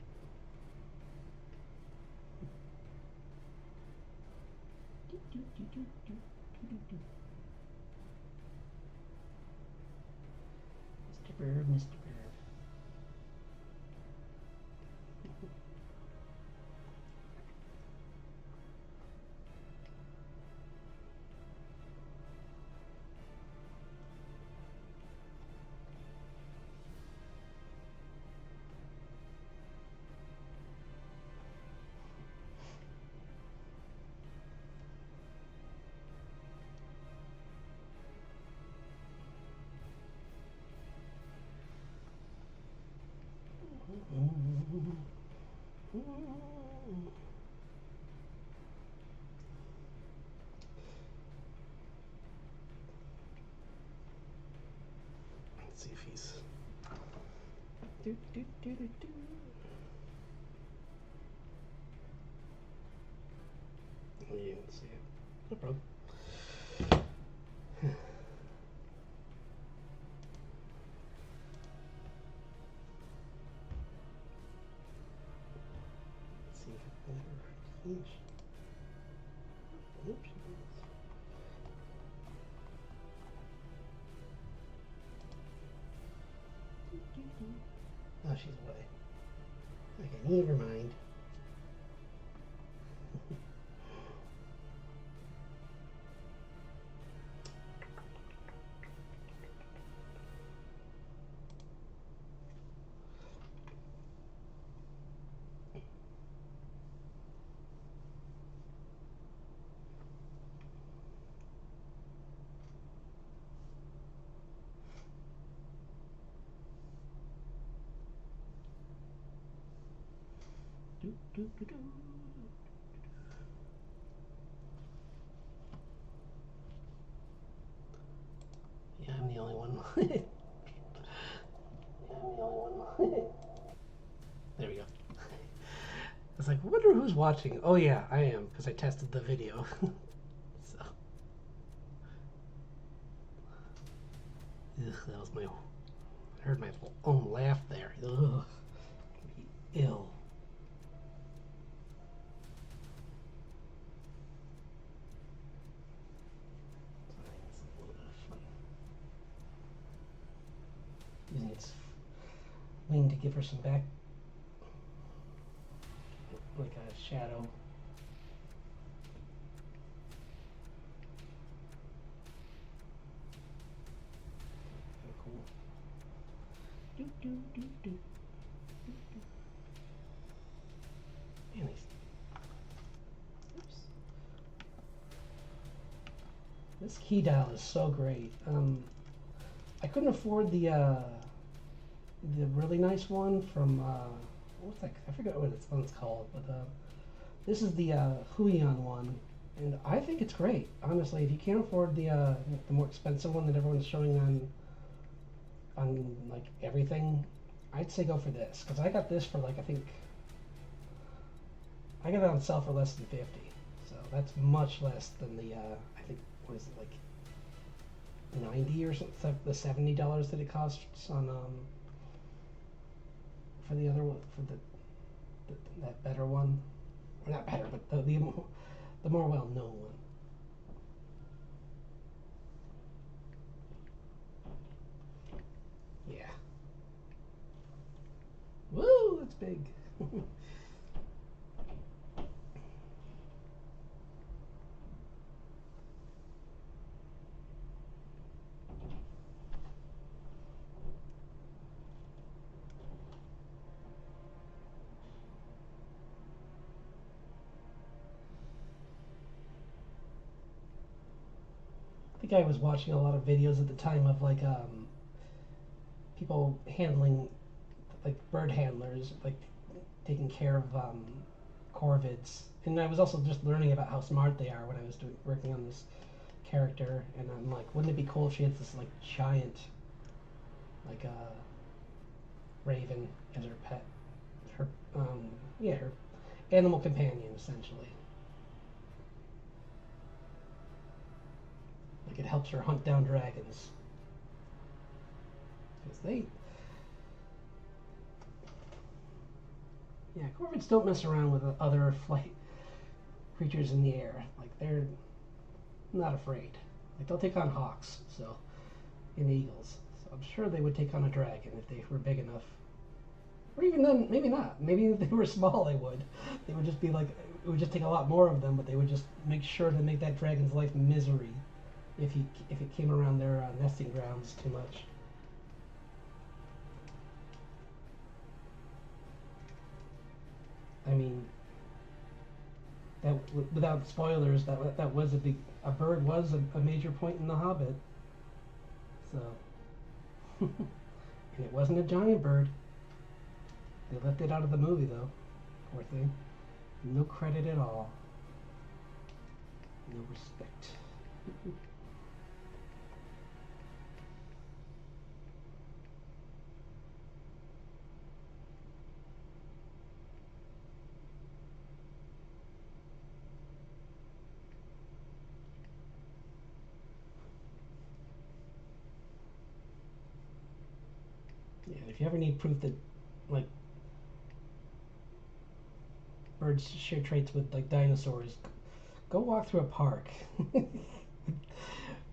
Mr. Bird, Mr. Bird. Let's see if he's. Do, do, do, do, do. Oh, you can see it. No problem. Let's see if it better. Oops. Oh, she's away. Okay, never mind. Do, do, do, do. Yeah, I'm the only one. Yeah, I'm the only one. There we go. I was like, I wonder who's watching. Oh yeah, I am, because I tested the video. So. Ugh, that was my. I heard my own laugh there. Ugh. Ill. Using its wing to give her some back, like a shadow. Very cool. Do, do, do, do. Man, these. Oops. This key dial is so great. I couldn't afford the really nice one from what's that? I forget what it's called, but this is the Huion one, and I think it's great. Honestly, if you can't afford the more expensive one that everyone's showing on like everything, I'd say go for this, because I got this for like, I think I got it on sale for less than 50, so that's much less than the I think, what is it, like 90 or something, the $70 that it costs on for the other one, for that better one, or not better, but the more well known one. Yeah. Woo, that's big. I think I was watching a lot of videos at the time of like people handling, like bird handlers, like taking care of corvids, and I was also just learning about how smart they are when I was working on this character, and I'm like, wouldn't it be cool if she had this like giant, like raven as her pet, her yeah, her animal companion essentially. Like it helps her hunt down dragons. Because yeah, corvids don't mess around with other flight creatures in the air. Like they're not afraid. Like they'll take on hawks, so and eagles. So I'm sure they would take on a dragon if they were big enough. Or even then, maybe not. Maybe if they were small, they would. They would just be like, it would just take a lot more of them, but they would just make sure to make that dragon's life misery if it came around their nesting grounds too much. I mean, that without spoilers, that was a bird was a major point in The Hobbit. So, and it wasn't a giant bird. They left it out of the movie, though. Poor thing. No credit at all. No respect. Yeah, if you ever need proof that, like, birds share traits with like dinosaurs, go walk through a park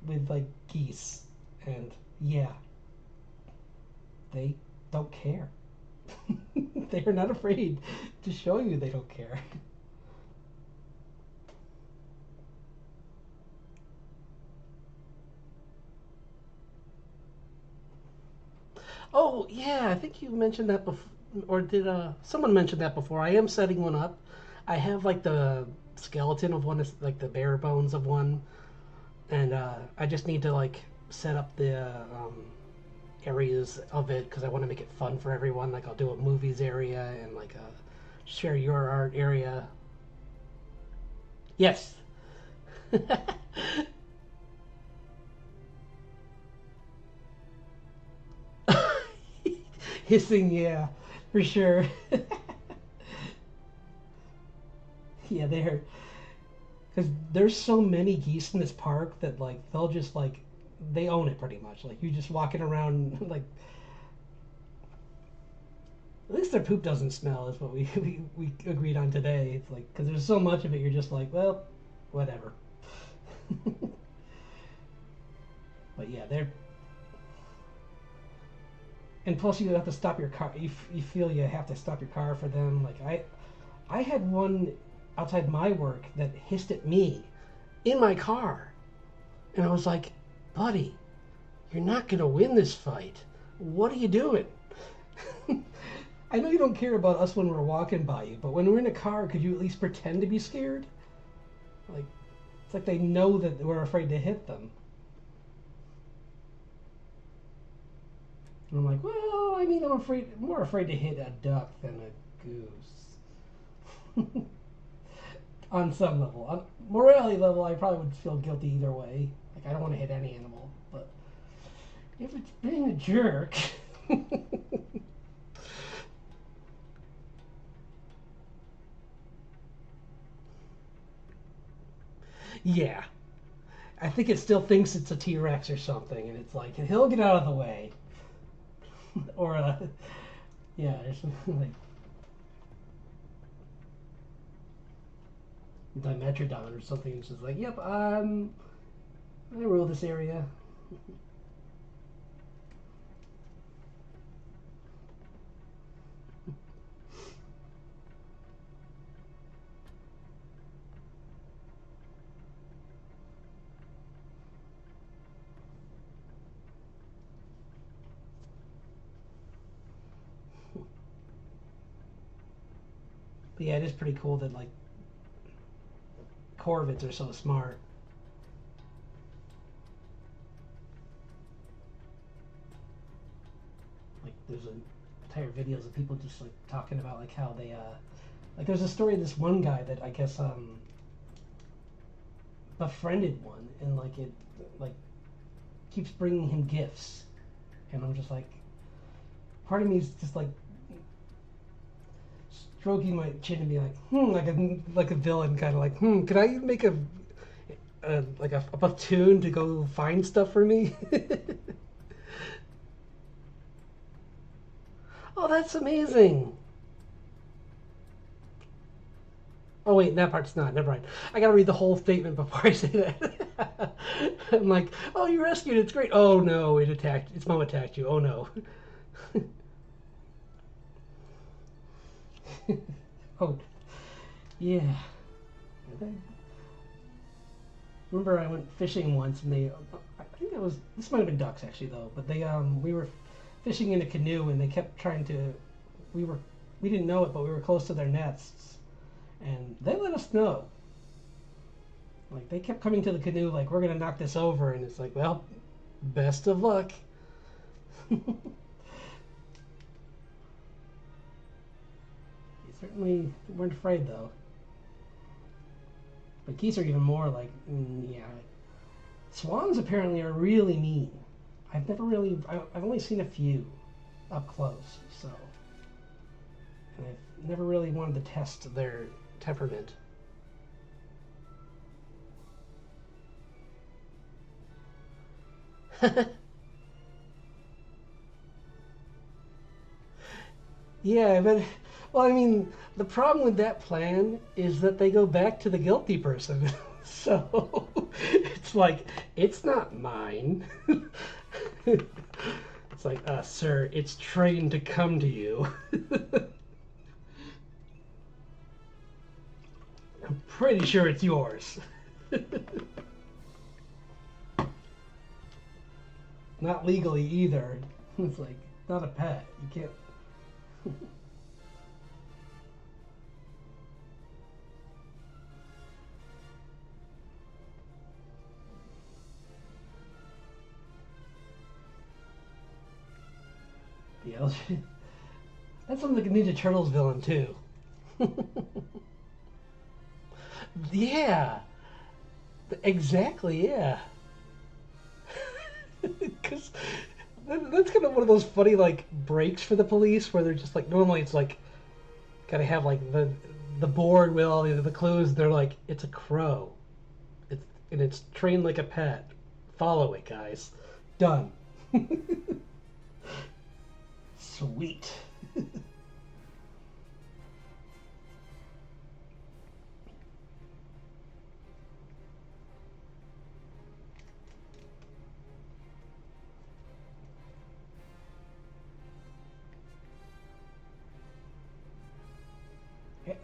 with like geese, and yeah, they don't care. They are not afraid to show you they don't care. Oh yeah, I think you mentioned that before, or did someone mention that before? I am setting one up. I have like the skeleton of one, like the bare bones of one, and I just need to like set up the areas of it because I want to make it fun for everyone. Like I'll do a movies area and like a share your art area. Yes. Hissing, yeah, for sure. Yeah, they're because there's so many geese in this park that like they'll just like they own it pretty much. Like you just walking around like at least their poop doesn't smell is what we agreed on today. It's like because there's so much of it, you're just like, well, whatever. But yeah, they're and plus you have to stop your car. You feel you have to stop your car for them. Like I had one outside my work that hissed at me in my car, and I was like, buddy, you're not gonna win this fight. What are you doing? I know you don't care about us when we're walking by you, but when we're in a car, could you at least pretend to be scared? Like, it's like they know that we're afraid to hit them. And I'm like, well, I mean, more afraid to hit a duck than a goose. On some level, on morality level, I probably would feel guilty either way. Like, I don't want to hit any animal, but if it's being a jerk. Yeah, I think it still thinks it's a T-Rex or something, and it's like he'll get out of the way, or yeah, there's like Dimetrodon or something. It's just like, yep, I rule this area. But yeah, it is pretty cool that like corvids are so smart. Like there's entire videos of people just like talking about like how they like there's a story of this one guy that I guess befriended one and like it like keeps bringing him gifts, and I'm just like part of me is just like stroking my chin and be like like a villain kind of like could I make a like a platoon to go find stuff for me. Oh, that's amazing. Oh wait, that part's not. Never mind. I gotta read the whole statement before I say that. I'm like, oh, you rescued it. It's great. Oh no, it attacked. Its mom attacked you. Oh no. Oh yeah. Remember, I went fishing once, and I think it was, this might have been ducks actually though, but we were fishing in a canoe, and they kept trying to, we were, we didn't know it, but we were close to their nests, and they let us know. Like they kept coming to the canoe, like we're gonna knock this over, and it's like, well, best of luck. You certainly weren't afraid though. But geese are even more like, yeah. Swans apparently are really mean. I've only seen a few up close, so. And I've never really wanted to test their temperament. Yeah, but, well, I mean, the problem with that plan is that they go back to the guilty person. So it's like, it's not mine. It's like, sir, it's trained to come to you. I'm pretty sure it's yours. Not legally either. It's like, not a pet. You can't. Yeah, that sounds like a Ninja Turtles villain too. Yeah, exactly. Yeah, because that's kind of one of those funny like breaks for the police where they're just like, normally it's like gotta have like the board with all the clues. They're like, it's a crow, it's trained like a pet. Follow it, guys. Done. Sweet.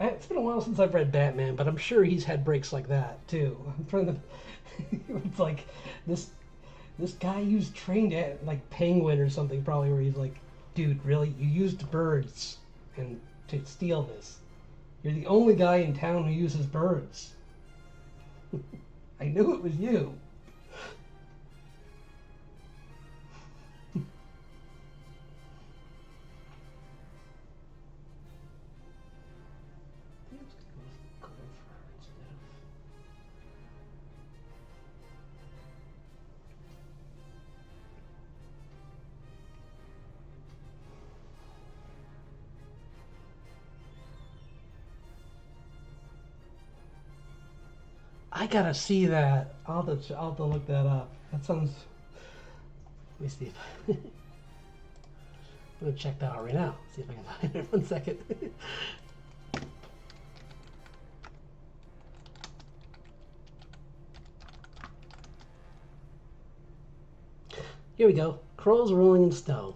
It's been a while since I've read Batman, but I'm sure he's had breaks like that too. I'm trying to. It's like this this guy used trained at like Penguin or something, probably, where he's like, dude, really, you used birds and to steal this. You're the only guy in town who uses birds. I knew it was you. I gotta see that. I'll have to look that up. That sounds. Let me see if. I'm gonna check that out right now. See if I can find it. 1 second. Here we go. Crows rolling in snow.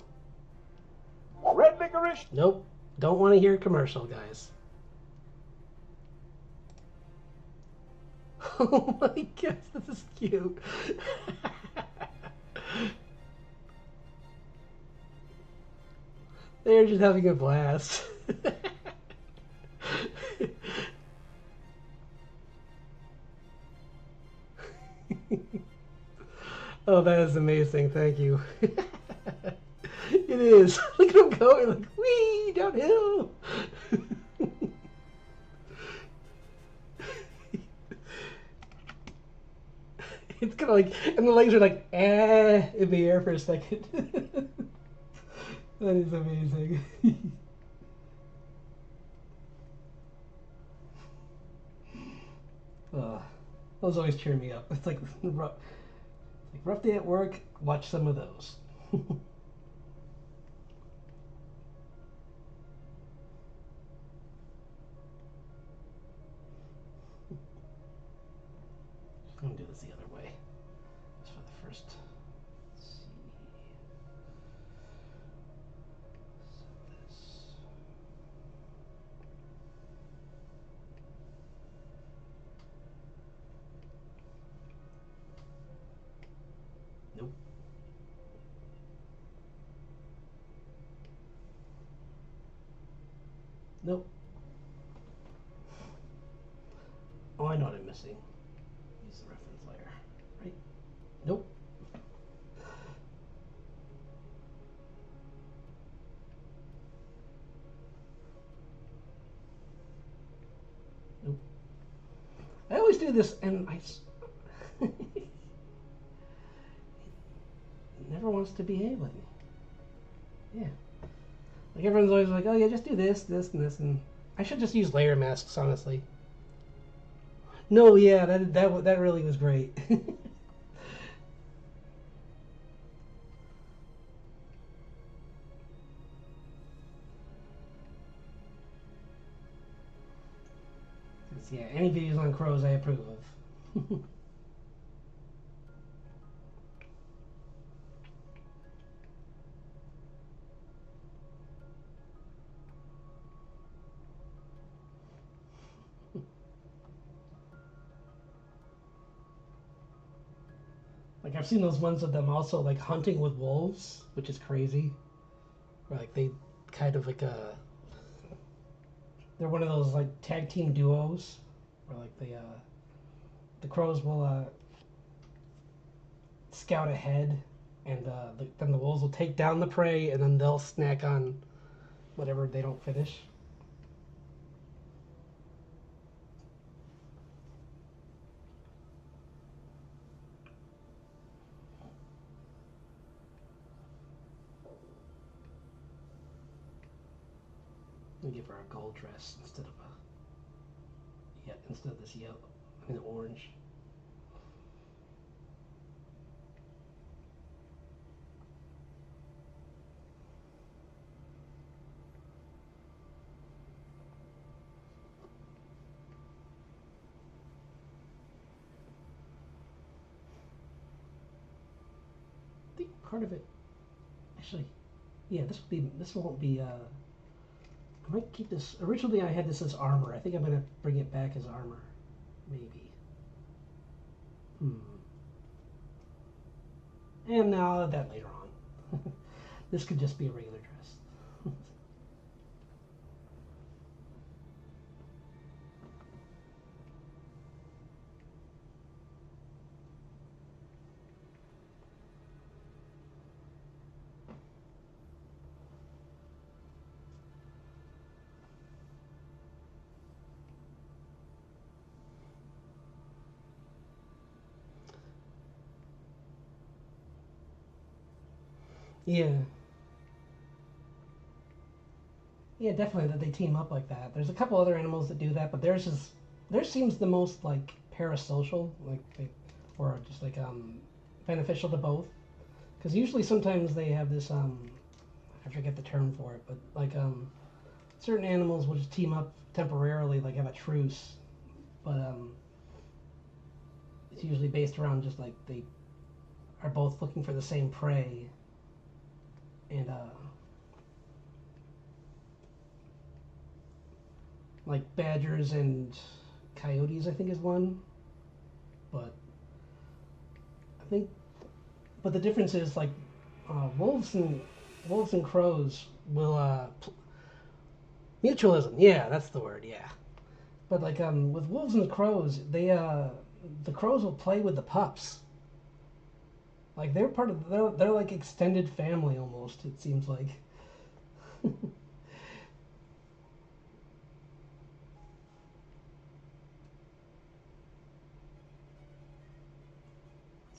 Red licorice? Nope. Don't want to hear commercial, guys. Oh my gosh, this is cute. They're just having a blast. Oh, that is amazing. Thank you. It is. Look at him going, like, whee, downhill. It's kind of like, and the legs are like, in the air for a second. That is amazing. Oh. Those always cheer me up. It's like rough day at work. Watch some of those. I'm gonna do this the other way. Just for the first. Let's see. Set this. Nope. Nope. Oh, I know what I'm missing. Use the reference layer. Right? Nope. Nope. I always do this, and it never wants to behave like me. Yeah. Like everyone's always like, oh yeah, just do this, this, and this, and I should just use layer masks, honestly. No, yeah, that really was great. Yeah, any videos on crows I approve of. Like I've seen those ones of them also like hunting with wolves, which is crazy. Where like they kind of like they're one of those like tag team duos, where like the crows will scout ahead, and then the wolves will take down the prey, and then they'll snack on whatever they don't finish. We give her a gold dress instead of this yellow, I mean orange. I think part of it, actually, yeah, this won't be. I might keep this. Originally, I had this as armor. I think I'm gonna bring it back as armor, maybe. And now I'll add that later on. This could just be a regular dress. Yeah. Yeah, definitely that they team up like that. There's a couple other animals that do that, but theirs seems the most like parasocial, or just like beneficial to both. Because usually sometimes they have this I forget the term for it, but like certain animals will just team up temporarily, like have a truce, but it's usually based around just like they are both looking for the same prey, and like badgers and coyotes, I think is one, but I think, but the difference is like wolves and crows will mutualism. Yeah, that's the word. Yeah, but like with wolves and crows, the crows will play with the pups. Like they're part of they're like extended family almost. It seems like.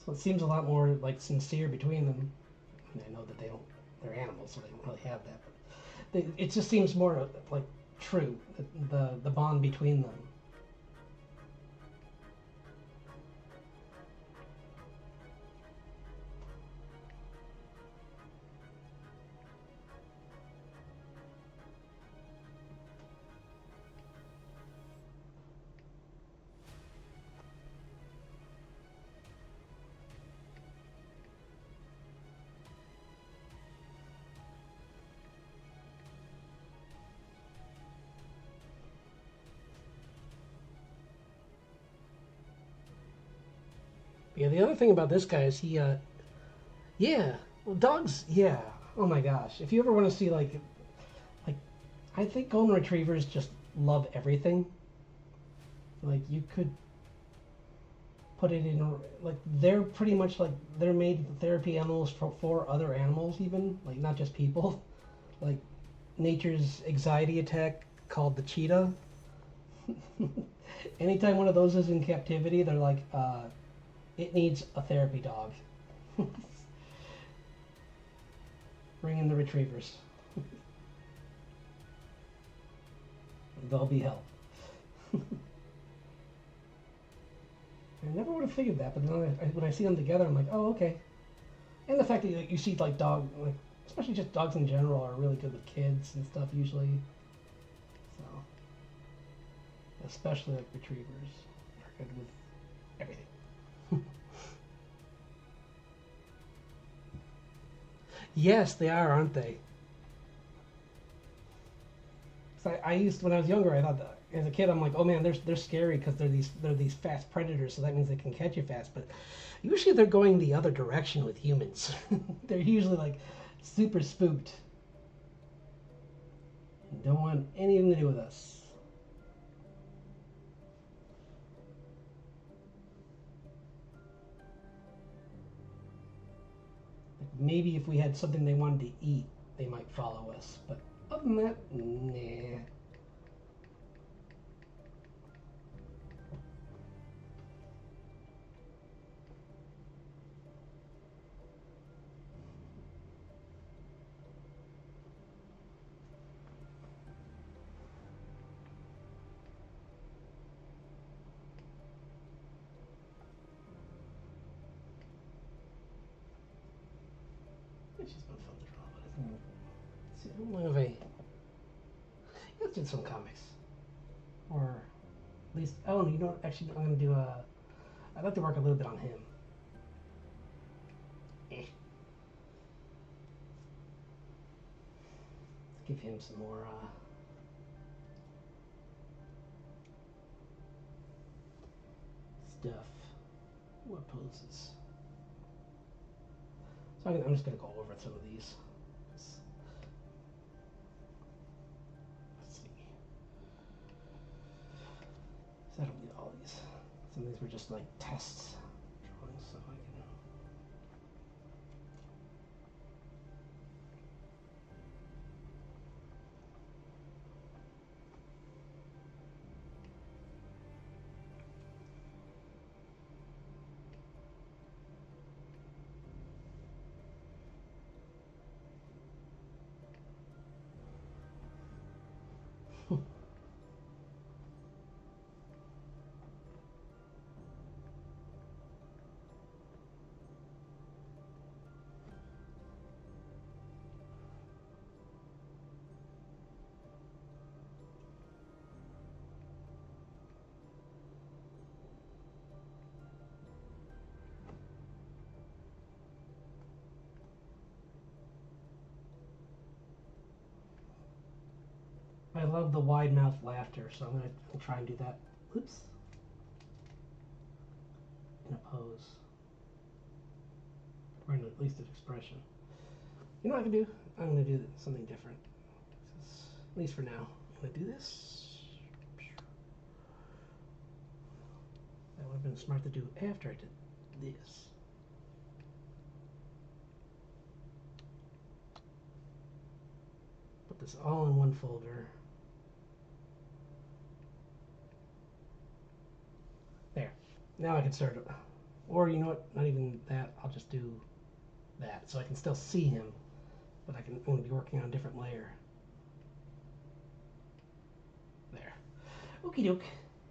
So it seems a lot more like sincere between them. I mean, I know that they're animals, so they don't really have that. But it just seems more like true, the bond between them. Yeah, the other thing about this guy is he, yeah, well, dogs, yeah. Oh my gosh, if you ever want to see like, I think golden retrievers just love everything. Like you could put it in, like they're pretty much like they're made therapy animals for other animals, even like not just people. Like nature's anxiety attack called the cheetah. Anytime one of those is in captivity, they're like, it needs a therapy dog. Bring in the retrievers. They'll be help. I never would have figured that, but then when I see them together, I'm like, oh, okay. And the fact that you see like like especially just dogs in general, are really good with kids and stuff usually. So, especially like retrievers are good with everything. Yes, they are, aren't they? So I used when I was younger, I thought that as a kid, I'm like, oh man, they're scary because they're these fast predators, so that means they can catch you fast. But usually they're going the other direction with humans. They're usually like super spooked. Don't want anything to do with us. Like maybe if we had something they wanted to eat, they might follow us. But other than that, nah. It's just been fun to draw, but I think see, I don't know if let's do some comics, or at least oh, you know what? Actually, I'm gonna do a. I'd like to work a little bit on him. Eh. Give him some more stuff. What poses? So I'm just gonna go over some of these. Let's see. So I don't need all these. Some of these were just like tests drawings, so I can. I love the wide mouth laughter, so I'm gonna try and do that. Oops. In a pose. Or in at least an expression. You know what I can do? I'm gonna do something different. At least for now. I'm gonna do this. That would have been smart to do after I did this. Put this all in one folder. There. Now I can start. Or you know what? Not even that. I'll just do that, so I can still see him, but I'm going to be working on a different layer. There. Okie doke.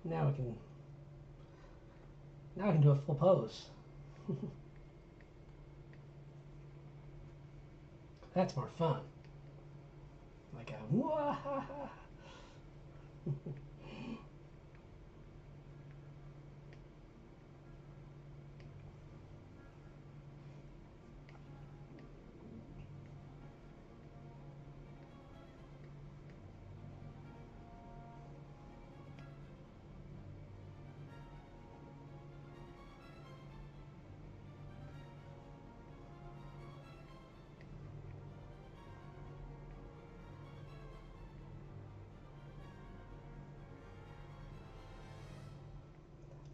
Now I can. Now I can do a full pose. That's more fun. Like a wah-ha-ha.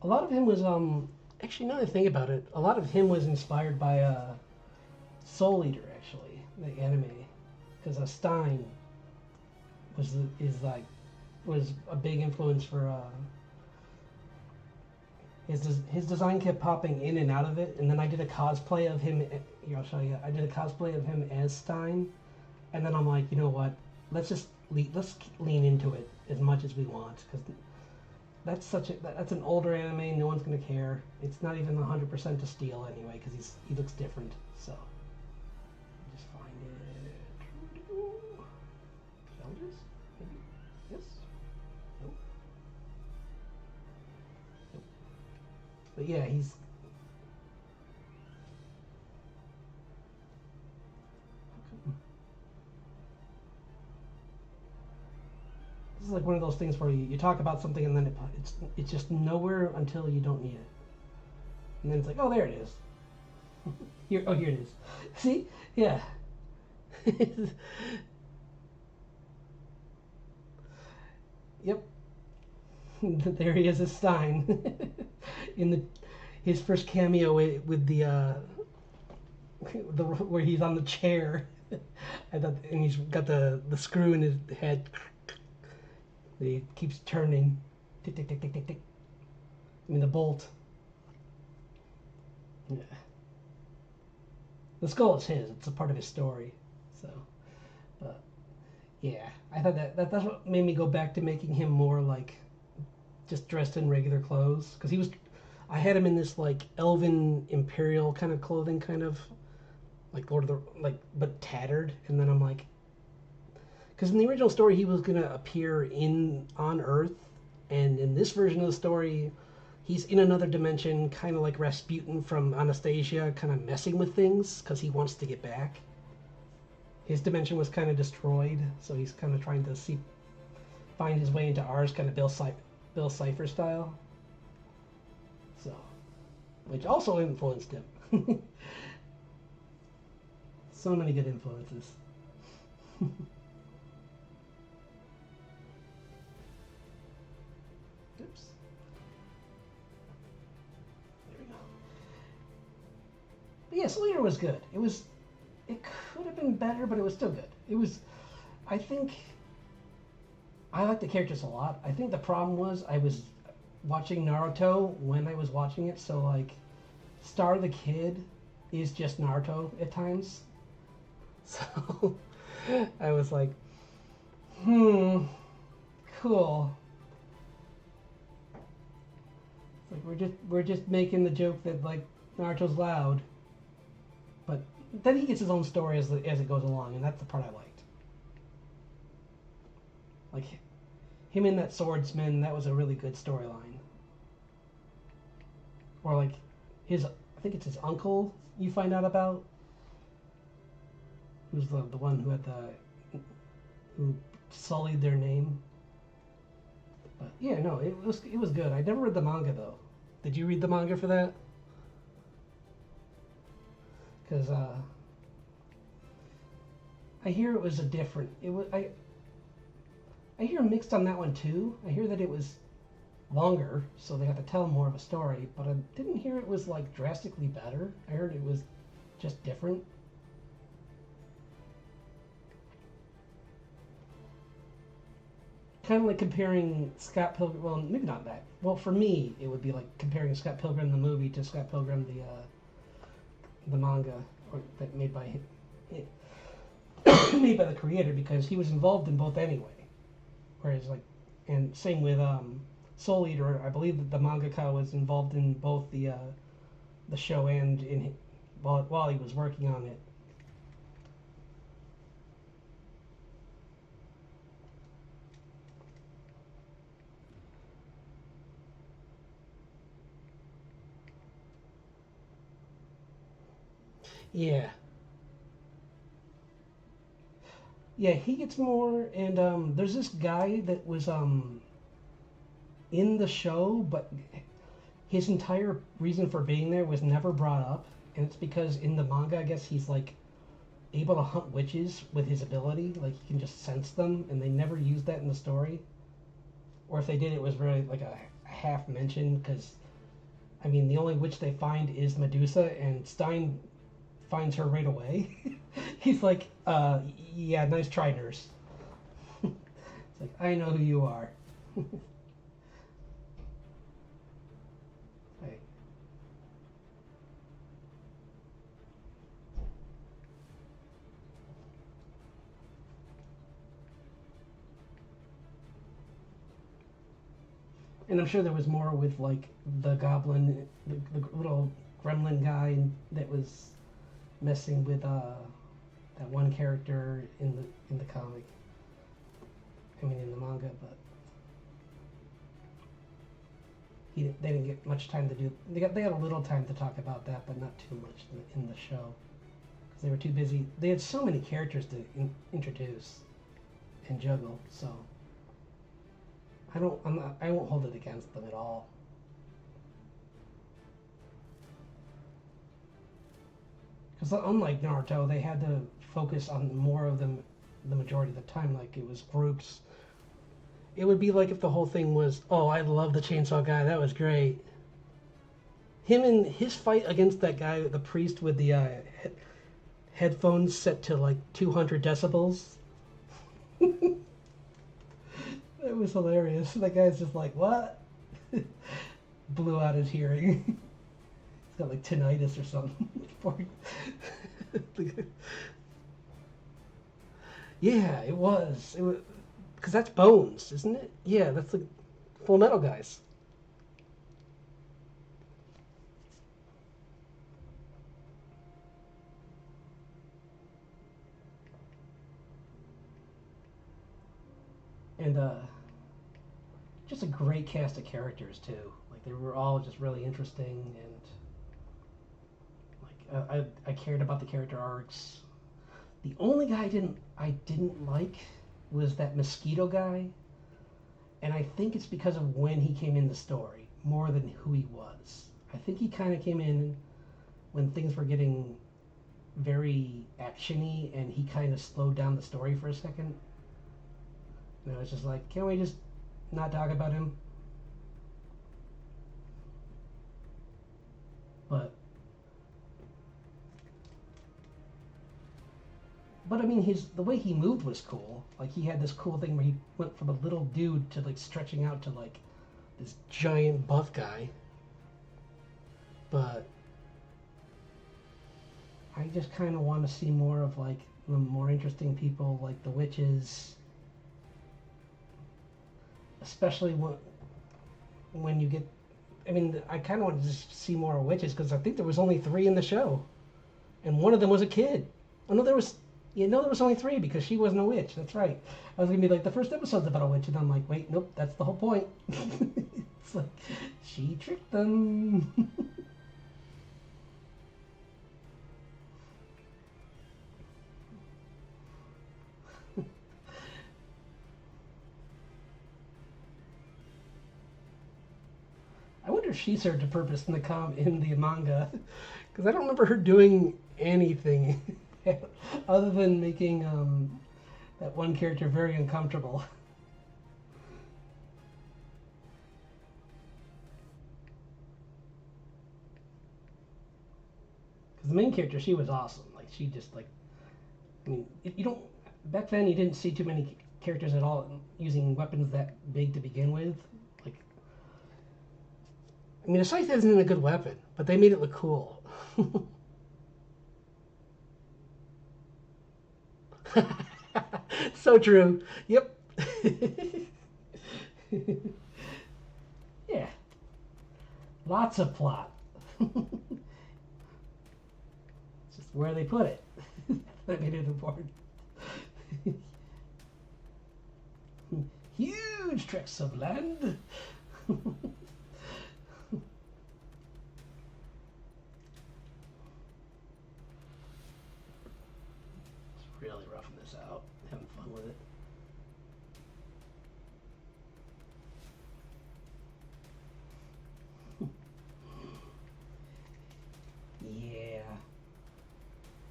lot of him was actually now that I think about it, a lot of him was inspired by Soul Eater actually, the anime, because Stein was a big influence for his design kept popping in and out of it, and then I did a cosplay of him. Here, I'll show you. I did a cosplay of him as Stein, and then I'm like, you know what? Let's lean into it as much as we want, because that's an older anime. No one's gonna care. It's not even 100% to steal anyway, because he looks different. So just find it. Elders? Maybe? Yes. Nope. Nope. But yeah, he's. This is like one of those things where you talk about something and then it's just nowhere until you don't need it, and then it's like, oh, there it is. Here it is. See? Yeah. Yep. There he is as Stein in his first cameo with the where he's on the chair. I thought, and he's got the screw in his head. He keeps turning. Tick, tick, tick, tick, tick, tick. I mean, the bolt. Yeah. The skull is his. It's a part of his story. So, but yeah, I thought that's what made me go back to making him more like just dressed in regular clothes. Because I had him in this like elven imperial kind of clothing, kind of like Lord of the but tattered. And then I'm like, because in the original story he was gonna appear on Earth, and in this version of the story, he's in another dimension, kind of like Rasputin from Anastasia, kind of messing with things because he wants to get back. His dimension was kind of destroyed, so he's kind of trying to find his way into ours, kind of Bill Cipher style. So, which also influenced him. So many good influences. Oops. There we go. But yeah, Slater was good. It could have been better, but it was still good. I think, I like the characters a lot. I think the problem was I was watching Naruto when I was watching it, so like, Star the Kid is just Naruto at times. So, I was like, cool. Like we're just making the joke that like Naruto's loud, but then he gets his own story as it goes along, and that's the part I liked. Like him in that swordsman, that was a really good storyline. Or like I think it's his uncle you find out about, who's the one who sullied their name. But yeah, no, it was good. I never read the manga though. Did you read the manga for that? Because I hear it was I hear mixed on that one too. I hear that it was longer, so they have to tell more of a story. But I didn't hear it was like drastically better. I heard it was just different. Kind of like comparing Scott Pilgrim. Well, maybe not that. Well, for me, it would be like comparing Scott Pilgrim the movie to Scott Pilgrim the manga, or that made by him, made by the creator, because he was involved in both anyway. Whereas like, and same with Soul Eater. I believe that the mangaka was involved in both the show and while he was working on it. Yeah. Yeah, he gets more, and there's this guy that was in the show, but his entire reason for being there was never brought up, and it's because in the manga, I guess he's like able to hunt witches with his ability, like he can just sense them, and they never used that in the story. Or if they did, it was really like a half mention, because I mean, the only witch they find is Medusa, and Stein finds her right away. He's like, yeah, nice try, nurse. It's like, I know who you are. Hey. And I'm sure there was more with like the goblin, the little gremlin guy that was messing with that one character in the comic. I mean, in the manga, but they didn't get much time to do. They had a little time to talk about that, but not too much in the show because they were too busy. They had so many characters to introduce and juggle, so I won't hold it against them at all. Because unlike Naruto, they had to focus on more of them the majority of the time. Like it was groups. It would be like if the whole thing was, oh, I love the chainsaw guy. That was great. Him and his fight against that guy, the priest with the headphones set to like 200 decibels. That was hilarious. That guy's just like, what? Blew out his hearing. He's got like tinnitus or something. Yeah, it was. It was because that's Bones, isn't it? Yeah, that's the Full Metal guys. And just a great cast of characters too. Like they were all just really interesting, and like I cared about the character arcs. The only guy I didn't like was that mosquito guy, and I think it's because of when he came in the story more than who he was. I think he kind of came in when things were getting very actiony, and he kind of slowed down the story for a second. And I was just like, can we just not talk about him? But I mean, the way he moved was cool. Like he had this cool thing where he went from a little dude to like stretching out to like this giant buff guy. But I just kind of want to see more of like the more interesting people, like the witches, especially when you get. I mean, I kind of want to just see more witches because I think there was only 3 in the show, and one of them was a kid. Oh no, there was. There was only 3 because she wasn't a witch. That's right. I was gonna be like, the first episode's about a witch, and I'm like, wait, nope, that's the whole point. It's like she tricked them. I wonder if she served a purpose in the manga, because I don't remember her doing anything other than making that one character very uncomfortable. Because the main character, she was awesome. Like she just like, I mean, you don't back then you didn't see too many characters at all using weapons that big to begin with. Like, I mean, a scythe isn't a good weapon, but they made it look cool. So true. Yep. Yeah. Lots of plot. It's just where they put it. That made it important. Huge tracts of land. Really roughing this out, having fun with it. Yeah.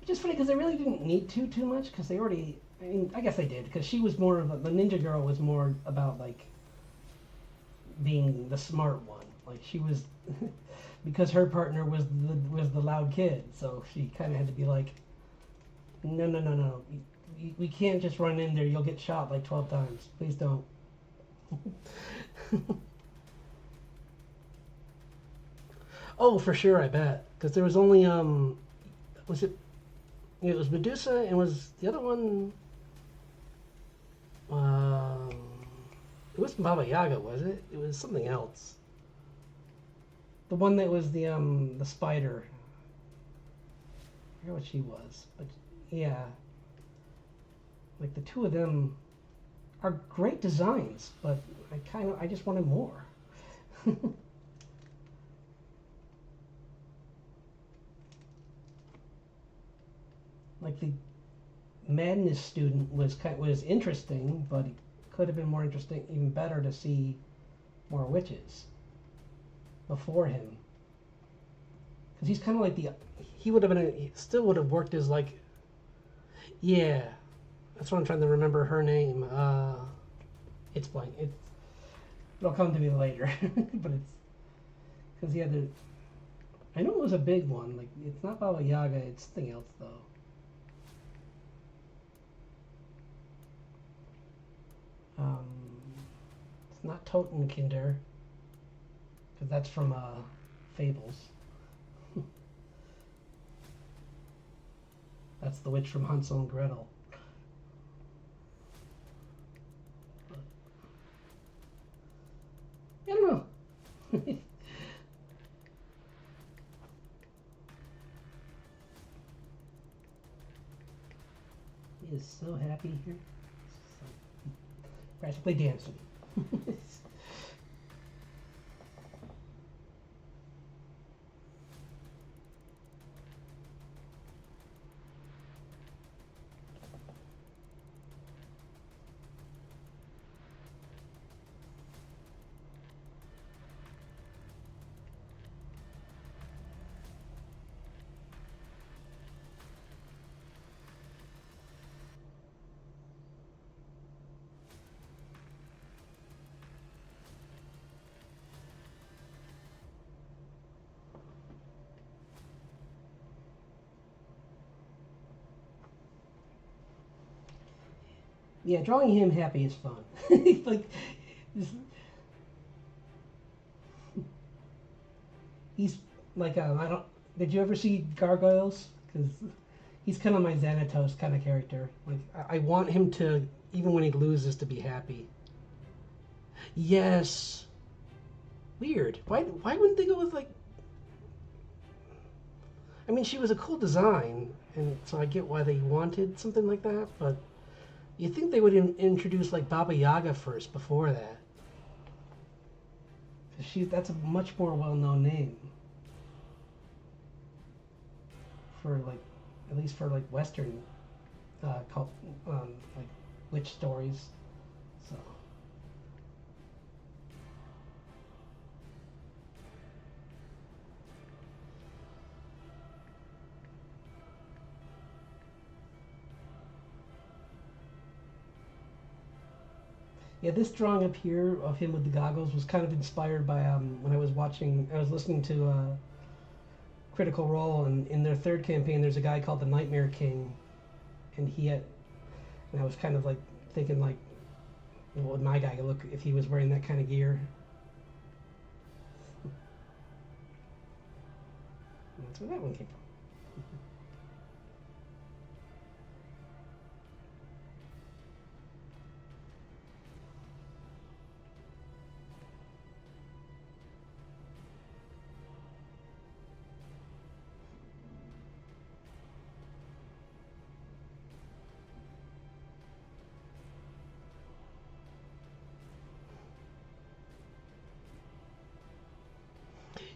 Which is funny because they really didn't need to too much because they already. I mean, I guess they did because she was more of the ninja girl was more about like being the smart one. Like she was. because her partner was the loud kid, so she kind of had to be like, no, no, no, no, we can't just run in there. You'll get shot like 12 times. Please don't. Oh, for sure, I bet. Because there was only was it? It was Medusa, and was the other one? Um, it wasn't Baba Yaga, was it? It was something else. The one that was the spider. I forget what she was, but yeah, like the two of them are great designs, but I just wanted more. Like the Madness student was interesting, but it could have been more interesting, even better to see more witches before him, because he's kind of like he would have been he still would have worked as like, yeah, that's what I'm trying to remember her name. It's blank. It'll come to me later, but it's because he had to. I know it was a big one. Like it's not Baba Yaga. It's something else though. Um, it's not Totenkinder, because that's from Fables. That's the witch from Hansel and Gretel. I don't know. He is so happy here. Practically dancing. Yeah, drawing him happy is fun. Like, he's like I don't. Did you ever see Gargoyles? Because he's kind of my Xanatos kind of character. Like I want him to, even when he loses, to be happy. Yes. Weird. Why wouldn't they go with like? I mean, she was a cool design, and so I get why they wanted something like that. But you think they would introduce like Baba Yaga first before that? That's a much more well-known name for like, at least for like Western cult, like witch stories. So yeah, this drawing up here of him with the goggles was kind of inspired by when I was listening to Critical Role, and in their third campaign, there's a guy called the Nightmare King, and and I was kind of like thinking like, what would my guy look if he was wearing that kind of gear? And that's where that one came from.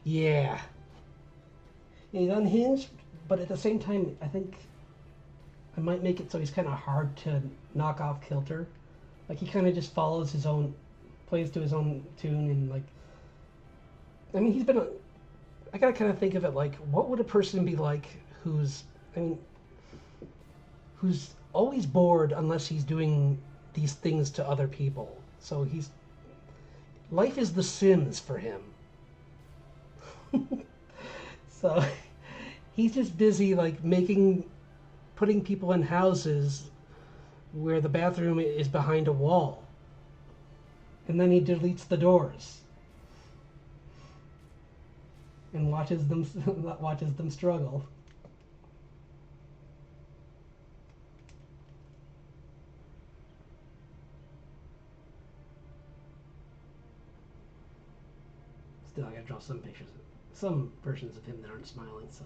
Yeah. Yeah, he's unhinged, but at the same time, I think I might make it so he's kind of hard to knock off kilter. Like he kind of just follows his own, plays to his own tune, and like, I mean, I gotta kind of think of it like, what would a person be like I mean, who's always bored unless he's doing these things to other people. So life is The Sims for him. So he's just busy like putting people in houses where the bathroom is behind a wall, and then he deletes the doors and watches them struggle. Still, I gotta draw some pictures, some versions of him that aren't smiling. So.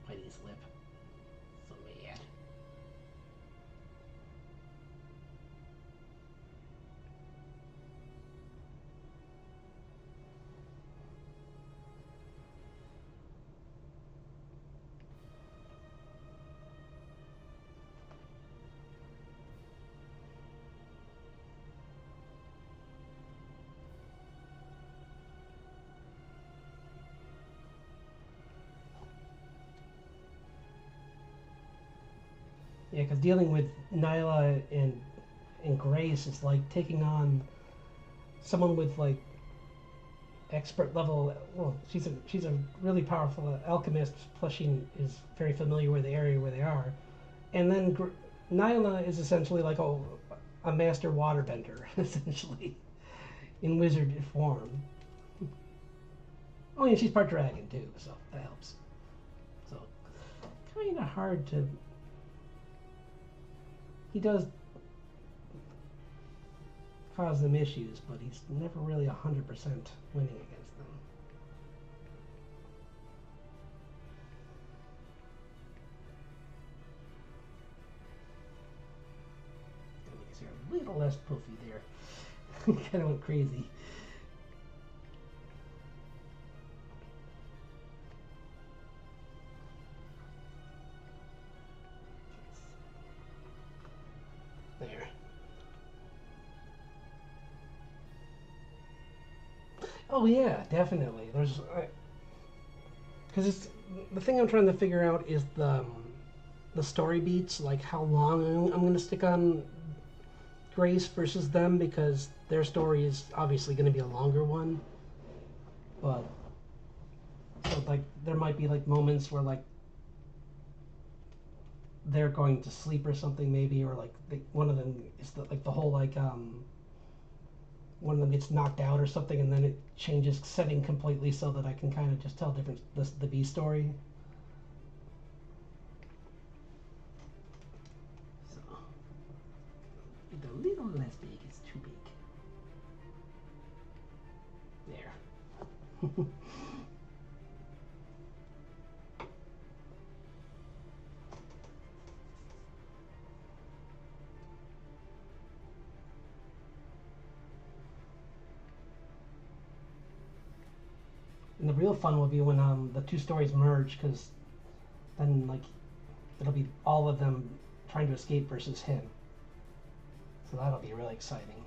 Biting his lip. So mad. Yeah, because dealing with Nyla and Grace is like taking on someone with like expert level. Well, she's a really powerful alchemist. Plus, she is very familiar with the area where they are. And then Nyla is essentially like a master waterbender, essentially, in wizard form. Oh, and she's part dragon too, so that helps. So, kind of hard to. He does cause them issues, but he's never really 100% winning against them. Gotta make his hair a little less puffy there. Kind of went crazy. There. Oh yeah, definitely. There's because it's the thing I'm trying to figure out is the story beats, like how long I'm going to stick on Grace versus them, because their story is obviously going to be a longer one. But so like there might be like moments where like they're going to sleep or something maybe, or like one of them is the whole like one of them gets knocked out or something, and then it changes setting completely so that I can kind of just tell different the B story. So it's a little less big. It's too big. There. And the real fun will be when the two stories merge, because then like it'll be all of them trying to escape versus him. So that'll be really exciting.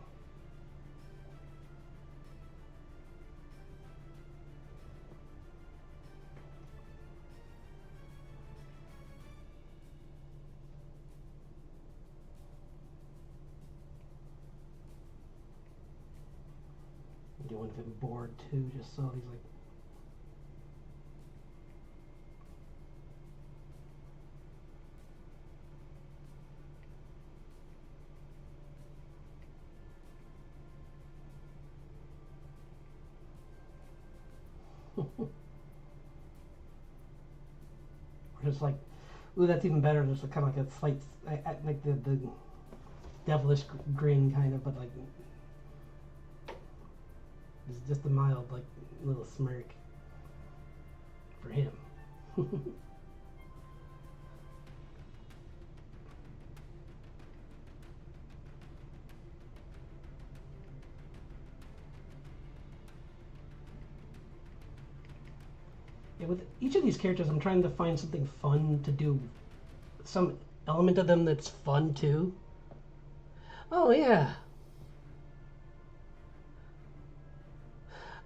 Do one of him bored too, just so he's like. Or just like, ooh, that's even better. There's kind of like a slight, like the devilish grin kind of, but like it's just a mild like little smirk for him. Yeah, with each of these characters, I'm trying to find something fun to do. Some element of them that's fun too. Oh yeah.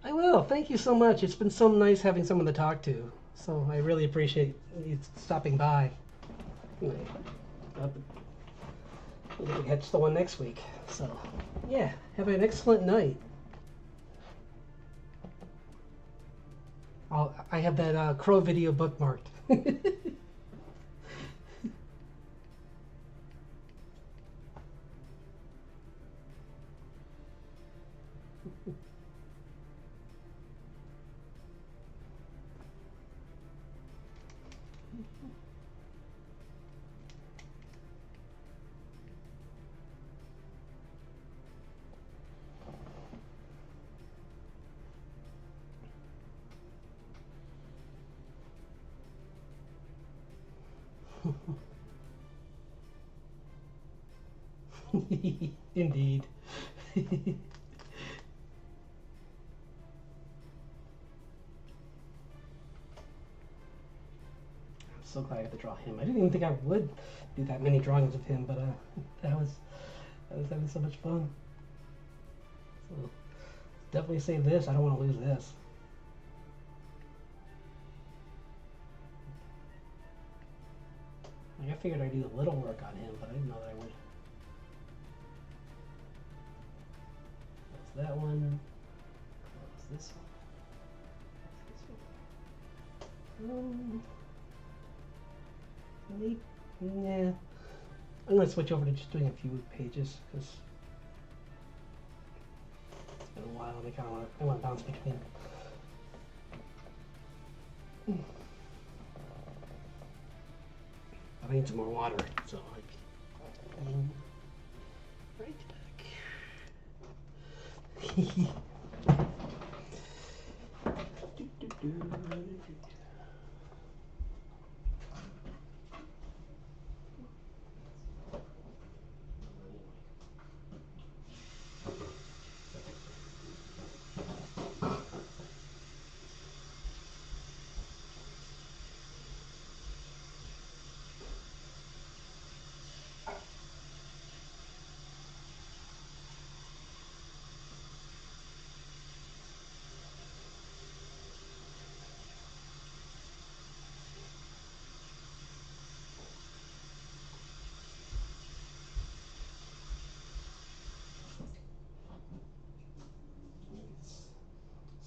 I will. Thank you so much. It's been so nice having someone to talk to. So I really appreciate you stopping by. We'll get to catch the one next week. So, yeah, have an excellent night. I have that Crow video bookmarked. Indeed. I'm so glad I got to draw him. I didn't even think I would do that many drawings of him, but I was having so much fun. So definitely save this. I don't want to lose this. Like, I figured I'd do a little work on him, but I didn't know that I would. That's that one. Close this one. Maybe, yeah. I'm going to switch over to just doing a few pages because it's been a while and I want to bounce between. I need some more water, so I'll be right back.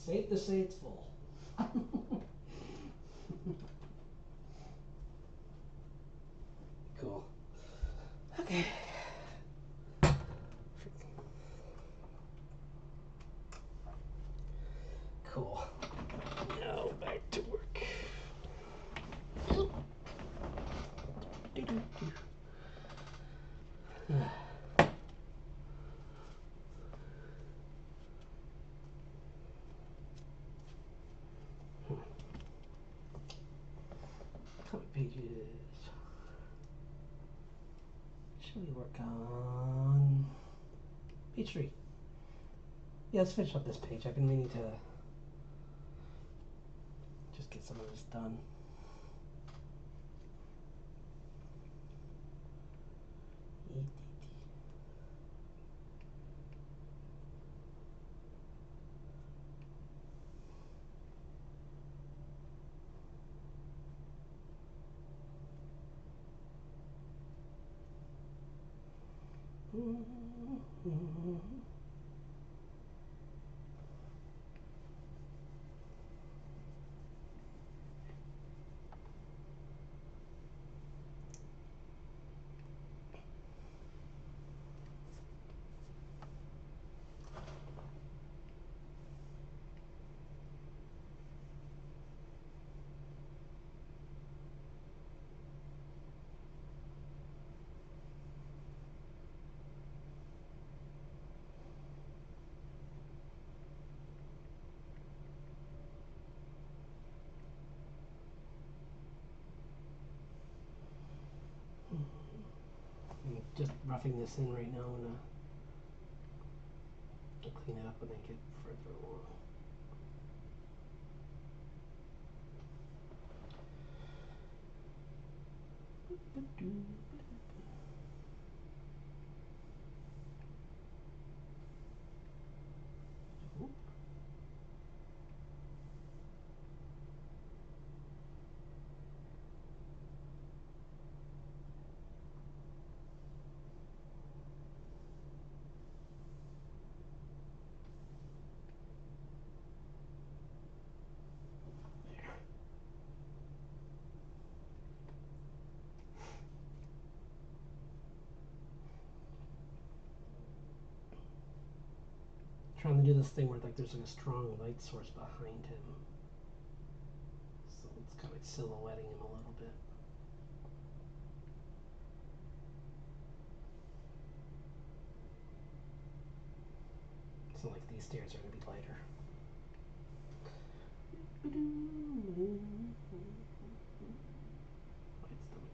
Safe to say it's full. Cool. Okay. Cool. Now back to work. Comic pages. Should we work on page 3? Yeah, let's finish up this page. I've been meaning to just get some of this done. I'm just roughing this in right now, and I'll clean it up when I get further along. trying to do this thing where like there's like a strong light source behind him. So it's kind of like silhouetting him a little bit. So like these stairs are going to be lighter. Light stomach.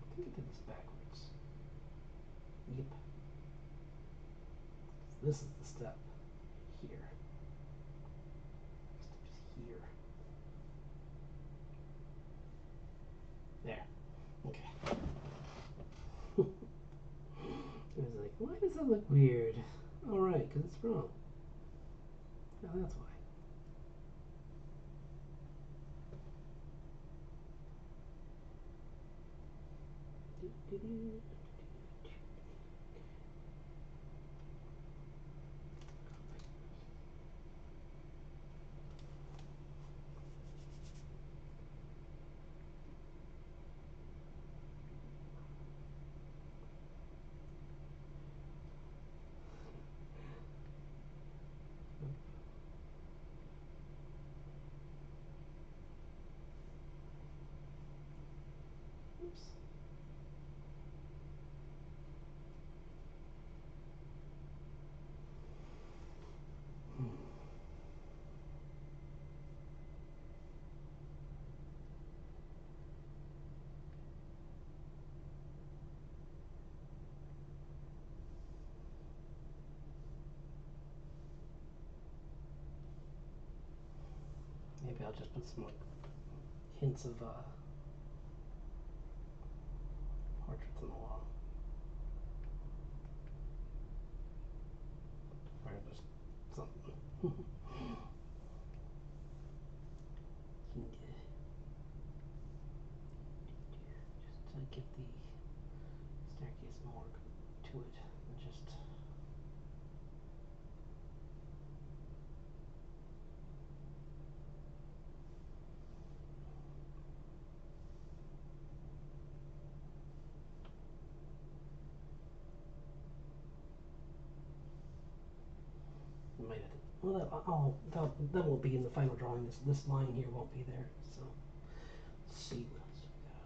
I think I did this backwards. Yep. This is the step here. Here. There. Okay. I was like, why does that look weird? Oh, right, because it's wrong. Oh, that's why. Oops. Maybe I'll just put some like hints of portraits on the wall. Or just something. Just to give the staircase more to it than just. You might have to. Well, that won't be in the final drawing. This line here won't be there. So let's see what else we got.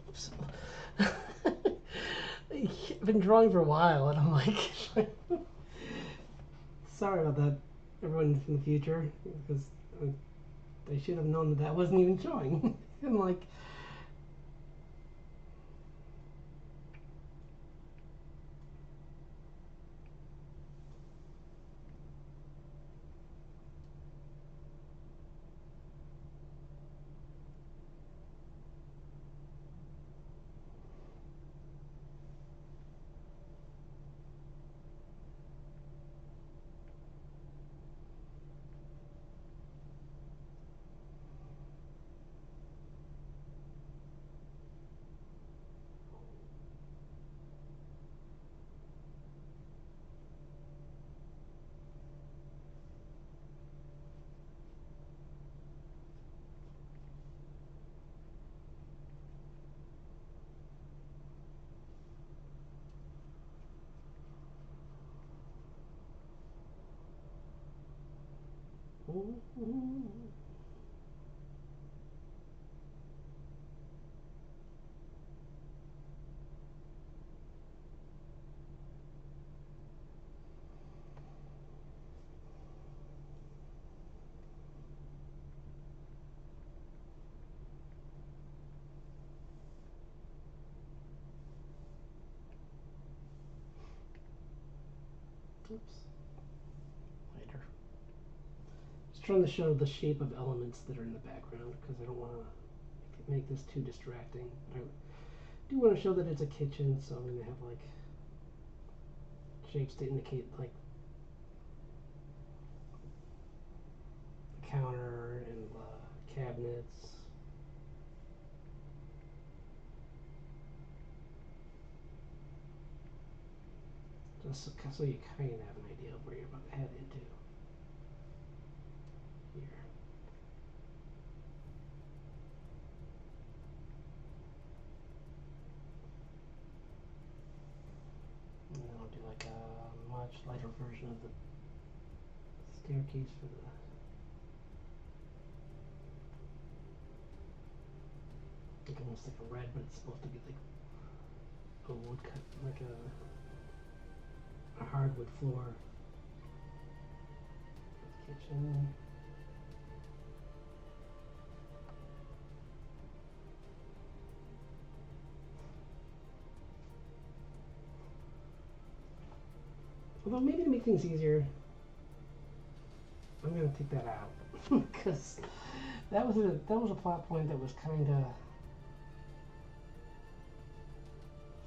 Oops. I've been drawing for a while, and I'm like, sorry about that, everyone in the future, because I should have known that wasn't even showing. I'm like, oops, lighter. Just trying to show the shape of elements that are in the background because I don't want to make make this too distracting. I do want to show that it's a kitchen, so I'm gonna have like shapes to indicate like the counter and cabinets. Just so you kind of have an idea of where you're about to head into. Here. And then I'll do like a much lighter version of the staircase for the. Like almost like a red, but it's supposed to be like a woodcut, like a hardwood floor. Kitchen. Although maybe to make things easier, I'm gonna take that out because that was a plot point that was kind of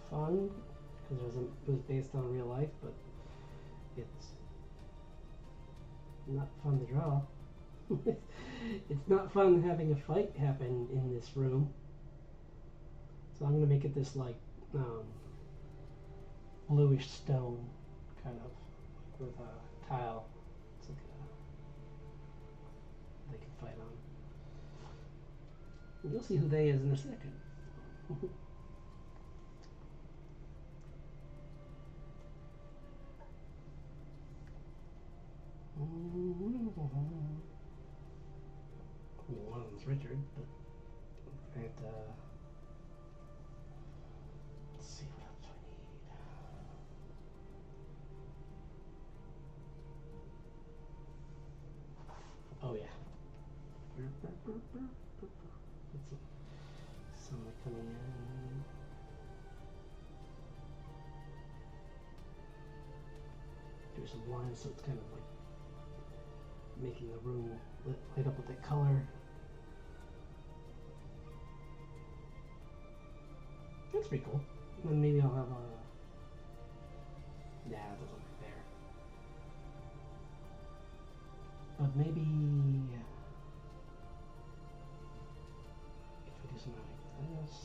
fun because it was based on real life, but it's not fun to draw. It's not fun having a fight happen in this room. So I'm gonna make it this like bluish stone kind of with a tile. It's like they can fight on. And you'll see who they is in a second. One of them's Richard, but I have to. Let's see what else I need. Oh yeah. Let's see. Sunlight coming in. Do some lines so it's kind of like making the room light up with that color. That's pretty cool. And then maybe I'll have a. Yeah, it doesn't work there. But maybe if I do something like this,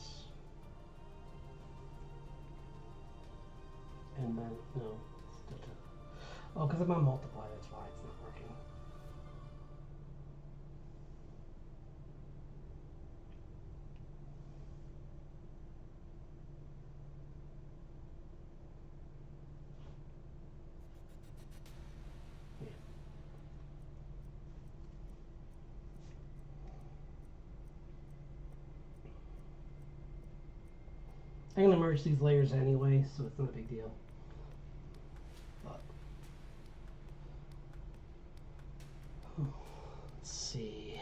and then no, oh, because I'm on multiply. That's why it's not working. I'm going to merge these layers anyway, so it's not a big deal. But, let's see.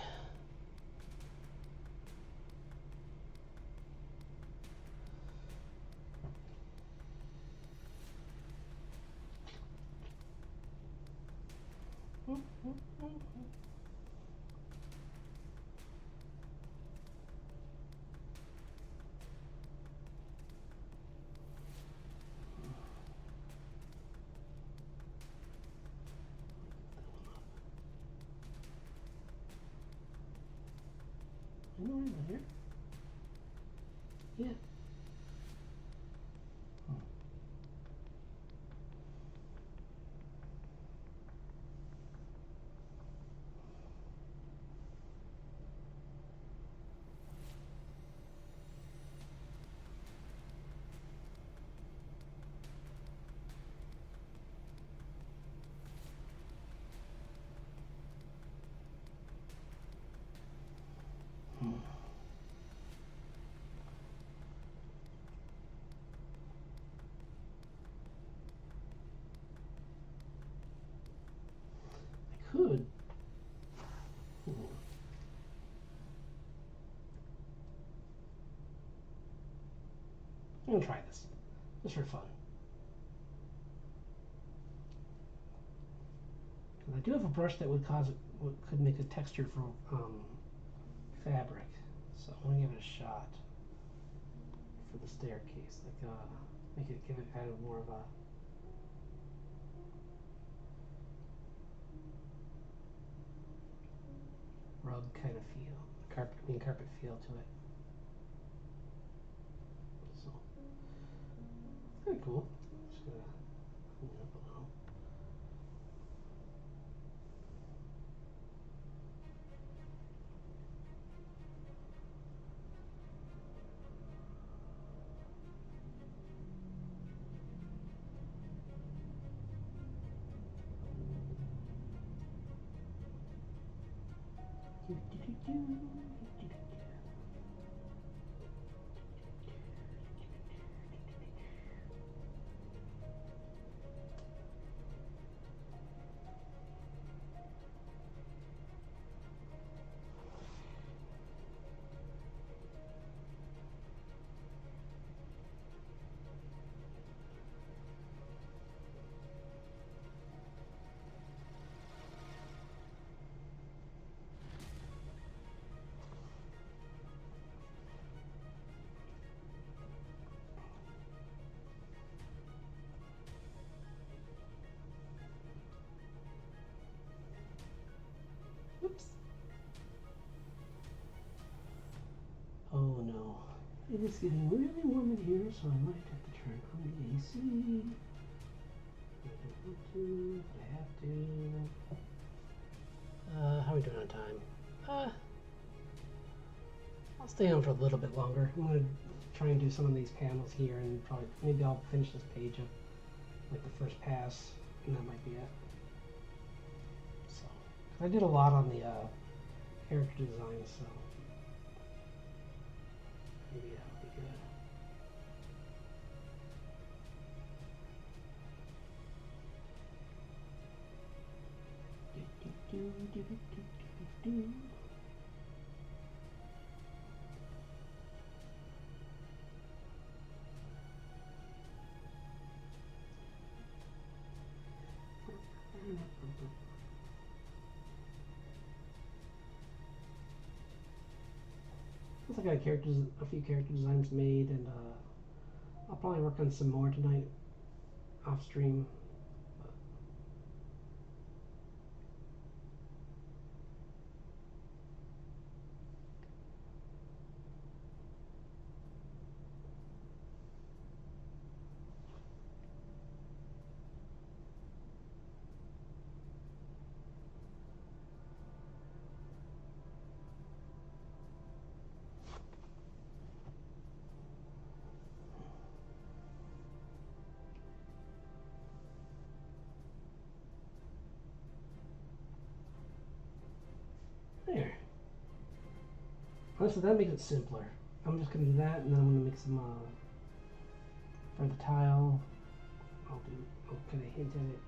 Right here? Yeah. Could. I'm gonna try this, just for fun. I do have a brush that would could make a texture for fabric, so I'm gonna give it a shot for the staircase. Like, make it give it kind of more of a rug kind of feel, carpet feel to it. So, it's kind of cool. Just gonna clean it up a little. Oops. Oh no. It is getting really warm in here, so I might have to turn on the AC. I don't want to, but I have to. How are we doing on time? I'll stay on for a little bit longer. I'm gonna try and do some of these panels here, and probably maybe I'll finish this page up like the first pass, and that might be it. So, 'cause I did a lot on the character design, so maybe that'll be good. Looks like I got a few character designs made, and I'll probably work on some more tonight off stream. There. So that makes it simpler. I'm just gonna do that, and then I'm gonna make some for the tile. I'll kind of hint at it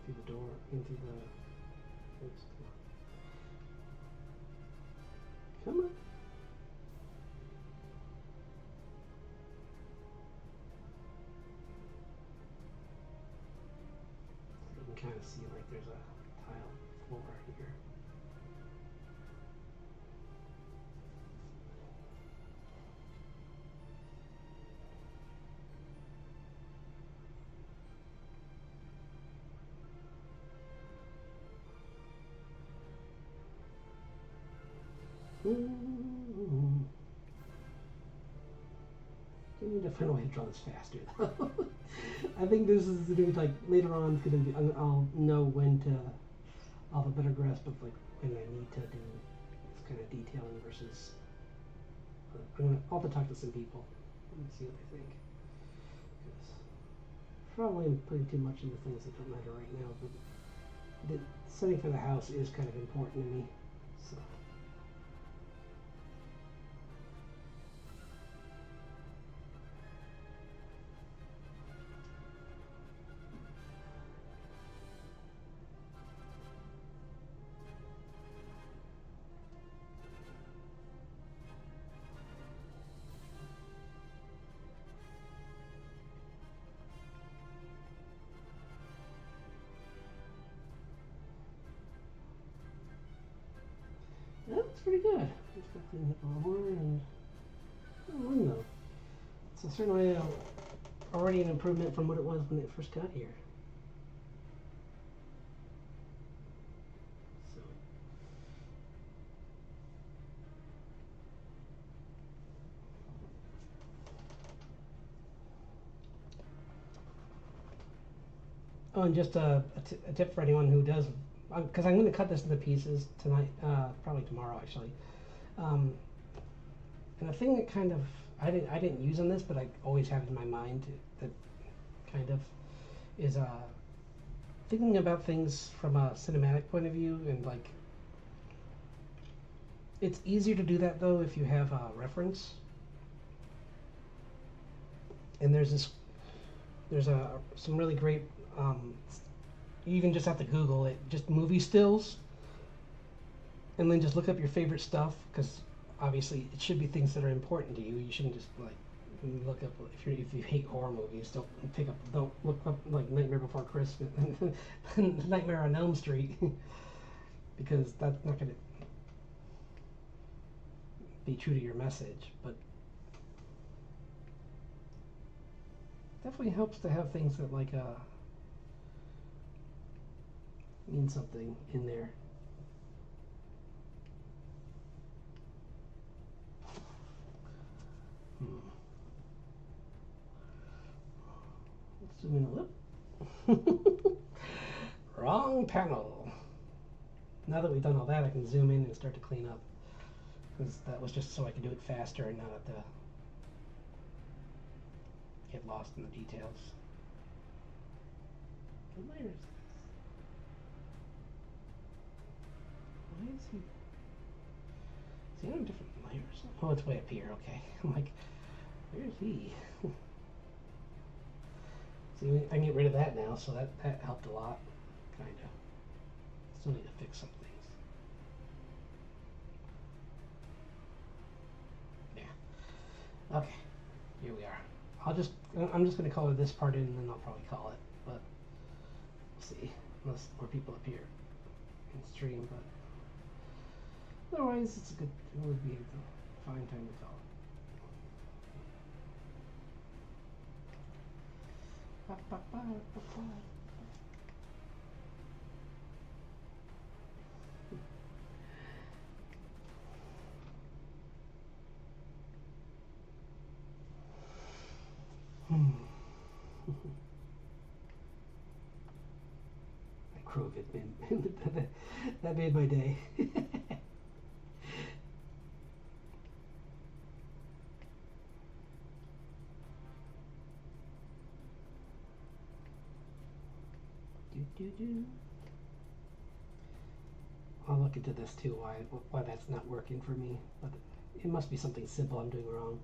through the door, into the. Oops, come on. You can kind of see like there's a tile floor here. I need to find a way to draw this faster though. I think this is gonna be like later on. It's gonna be. I'll know when to. I'll have a better grasp of like when I need to do this kind of detailing versus. I'll have to talk to some people and see what they think. Because probably I'm putting too much into things that don't matter right now, but the setting for the house is kind of important to me. So. pretty good. Just got cleaned up a little more, and I don't know. It's certainly already an improvement from what it was when it first got here. So. Oh, and just a tip for anyone who does, because I'm going to cut this into pieces tonight, probably tomorrow actually. And the thing that kind of I didn't use on this, but I always have in my mind that kind of is thinking about things from a cinematic point of view, and like it's easier to do that though if you have a reference. And there's some really great. You even just have to Google it, just movie stills, and then just look up your favorite stuff, because obviously it should be things that are important to you. You shouldn't just like look up if you hate horror movies. Don't look up like Nightmare Before Christmas, Nightmare on Elm Street, because that's not going to be true to your message. But definitely helps to have things that like mean something in there. Let's zoom in a little. Wrong panel. Now that we've done all that, I can zoom in and start to clean up, because that was just so I could do it faster and not have to get lost in the details. What layer is this? Why is he? Is he on different layers? Oh, it's way up here. Okay. I'm like, where's he? See, I can get rid of that now, so that helped a lot, kind of. Still need to fix some things. Yeah. Okay. Here we are. I'm just going to color this part in, and then I'll probably call it. But we'll see. Unless more people appear in stream, but otherwise, it would be a fine time to call it. That crow that made my day. I'll look into this too, why that's not working for me, but it must be something simple I'm doing wrong.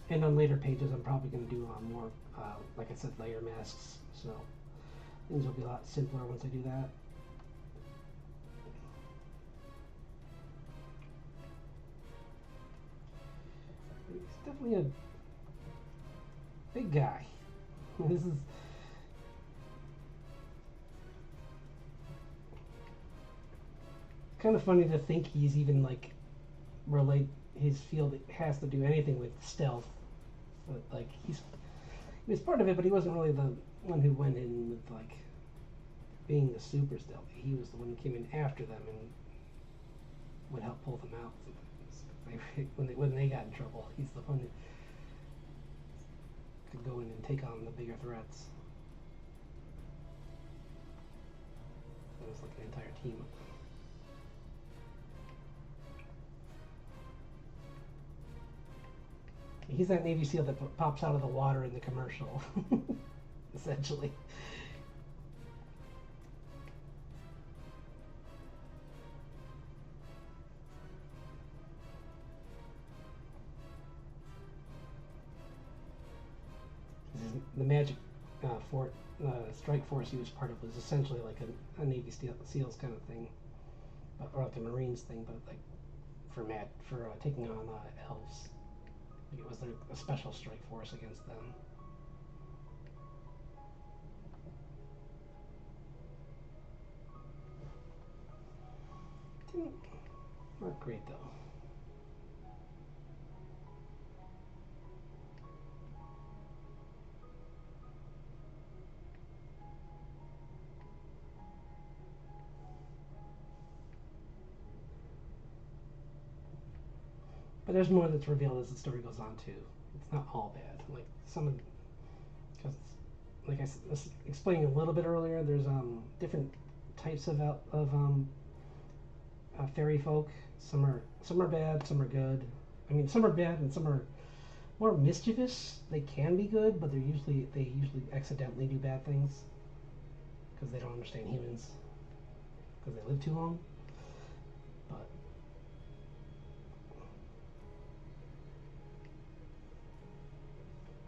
And on later pages, I'm probably going to do more, like I said, layer masks, so things will be a lot simpler once I do that. He's definitely a big guy. This is kind of funny to think he's even like his field has to do anything with stealth, but like he was part of it, but he wasn't really the one who went in with like being the super stealthy. He was the one who came in after them and would help pull them out when they got in trouble. He's the one who could go in and take on the bigger threats. It was like an entire team. He's that Navy SEAL that pops out of the water in the commercial, essentially. The magic strike force he was part of was essentially like a Navy SEALs kind of thing, or like a Marines thing, but like for taking on elves. It was a special strike force against them. Not great though. But there's more that's revealed as the story goes on too. It's not all bad. Like some of, because like I was explaining a little bit earlier, there's different types of fairy folk. Some are bad, some are good. I mean, some are bad and some are more mischievous. They can be good, but they usually accidentally do bad things because they don't understand humans because they live too long. But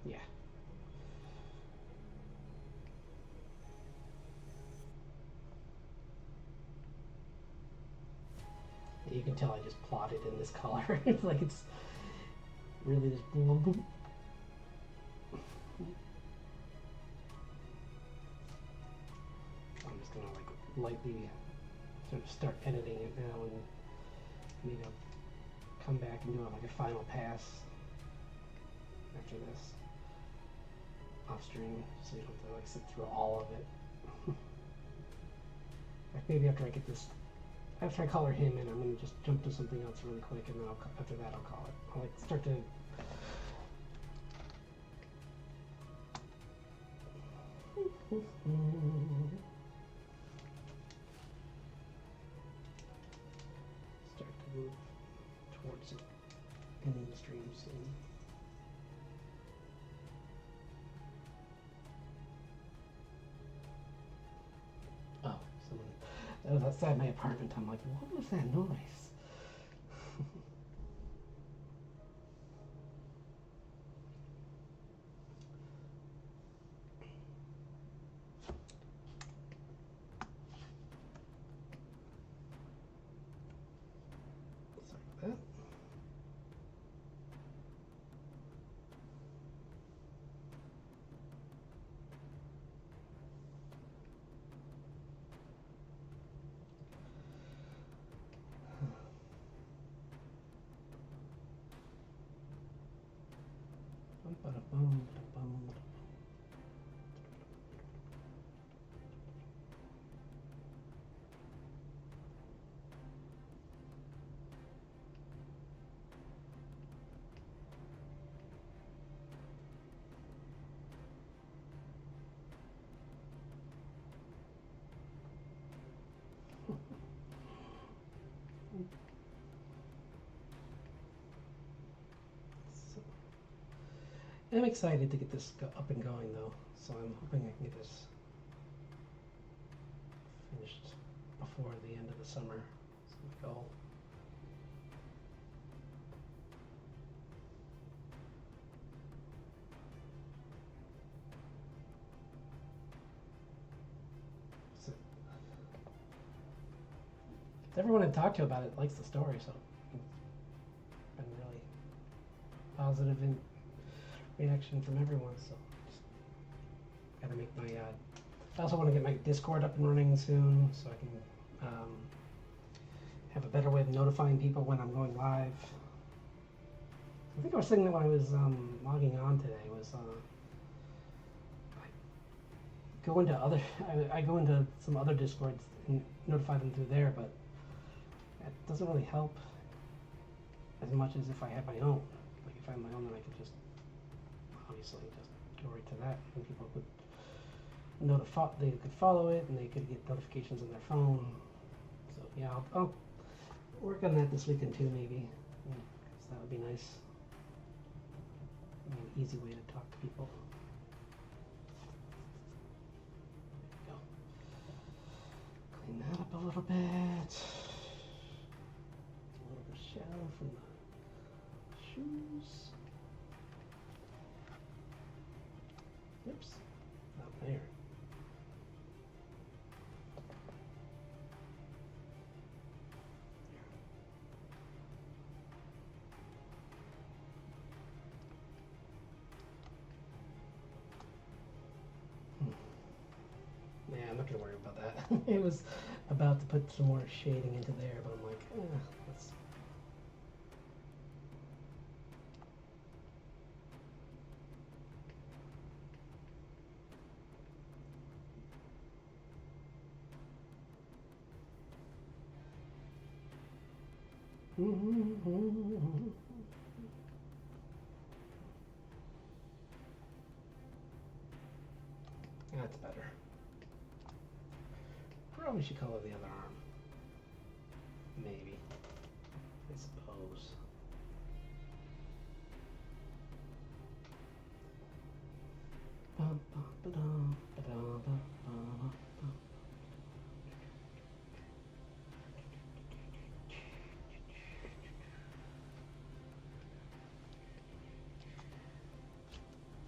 yeah. You can tell I just plotted in this color. It's like it's really just boom, boom. I'm just gonna like lightly sort of start editing it now and maybe I'll come back and do like a final pass after this off stream so you don't have to like sit through all of it. Like maybe after I color him in, I'm gonna just jump to something else really quick, and then after that I'll call it. I'll like start to. Start to move towards it ending the stream soon. Oh, someone. That was outside my apartment. I'm like, what was that noise? Sorry about that. I'm excited to get this up and going though, so I'm hoping I can get this finished before the end of the summer. That's my goal. So, everyone I talked to about it likes the story, so it's been really positive and reaction from everyone, so just gotta make my I also want to get my Discord up and running soon so I can have a better way of notifying people when I'm going live. I think I was saying that when I was logging on today was I go into I go into some other Discords and notify them through there, but that doesn't really help as much as if I had my own. Like if I had my own, then I could just obviously just go right to that, and people could they could follow it, and they could get notifications on their phone. So yeah, I'll work on that this weekend too, maybe. Yeah, 'cause that would be nice. An easy way to talk to people. There we go. Clean that up a little bit. A little bit of shadow from the shoes. Oops, not there. Yeah, I'm not gonna worry about that. It was about to put some more shading into there, but I'm like, let's. That's better. Probably should color the other arm. Maybe. I suppose.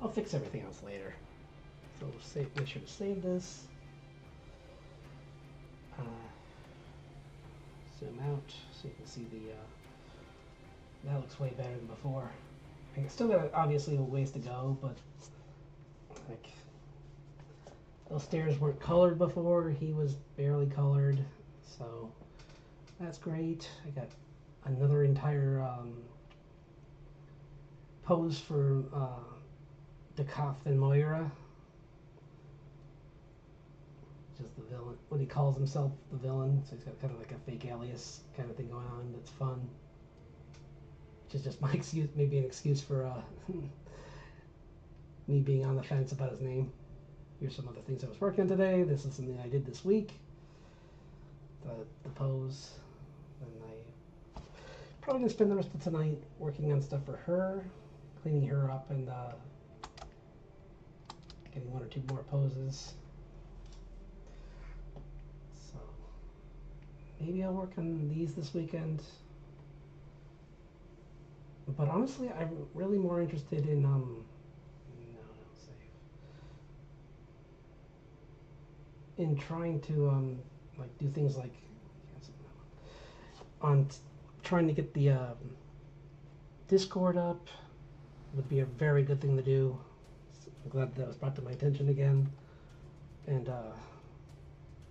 I'll fix everything else later. So we'll save, make sure to save this. Zoom out so you can see the. That looks way better than before. I still got obviously a ways to go, but like those stairs weren't colored before. He was barely colored, so that's great. I got another entire pose for Dekoth and Moira. Just the villain, what he calls himself, the villain. So he's got kind of like a fake alias kind of thing going on. That's fun. Which is just my excuse, maybe an excuse for me being on the fence about his name. Here's some other things I was working on today. This is something I did this week. The pose. And I probably gonna spend the rest of tonight working on stuff for her, cleaning her up and getting one or two more poses. So maybe I'll work on these this weekend. But honestly, I'm really more interested in no, save. In trying to like do things like trying to get the Discord up would be a very good thing to do. I'm glad that was brought to my attention again, and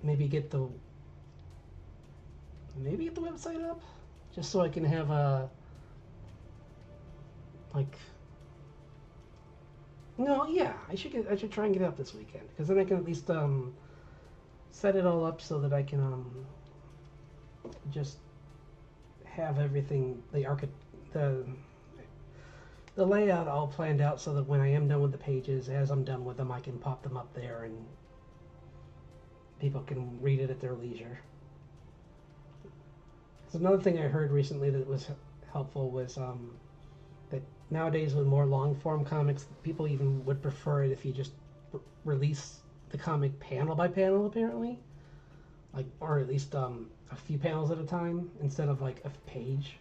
maybe get the website up just so I can have a. I should try and get it up this weekend because then I can at least set it all up so that I can just have everything the layout all planned out so that when I am done with the pages, as I'm done with them, I can pop them up there and people can read it at their leisure. So another thing I heard recently that was helpful was that nowadays with more long form comics, people even would prefer it if you just release the comic panel by panel, apparently, or at least a few panels at a time instead of like a page.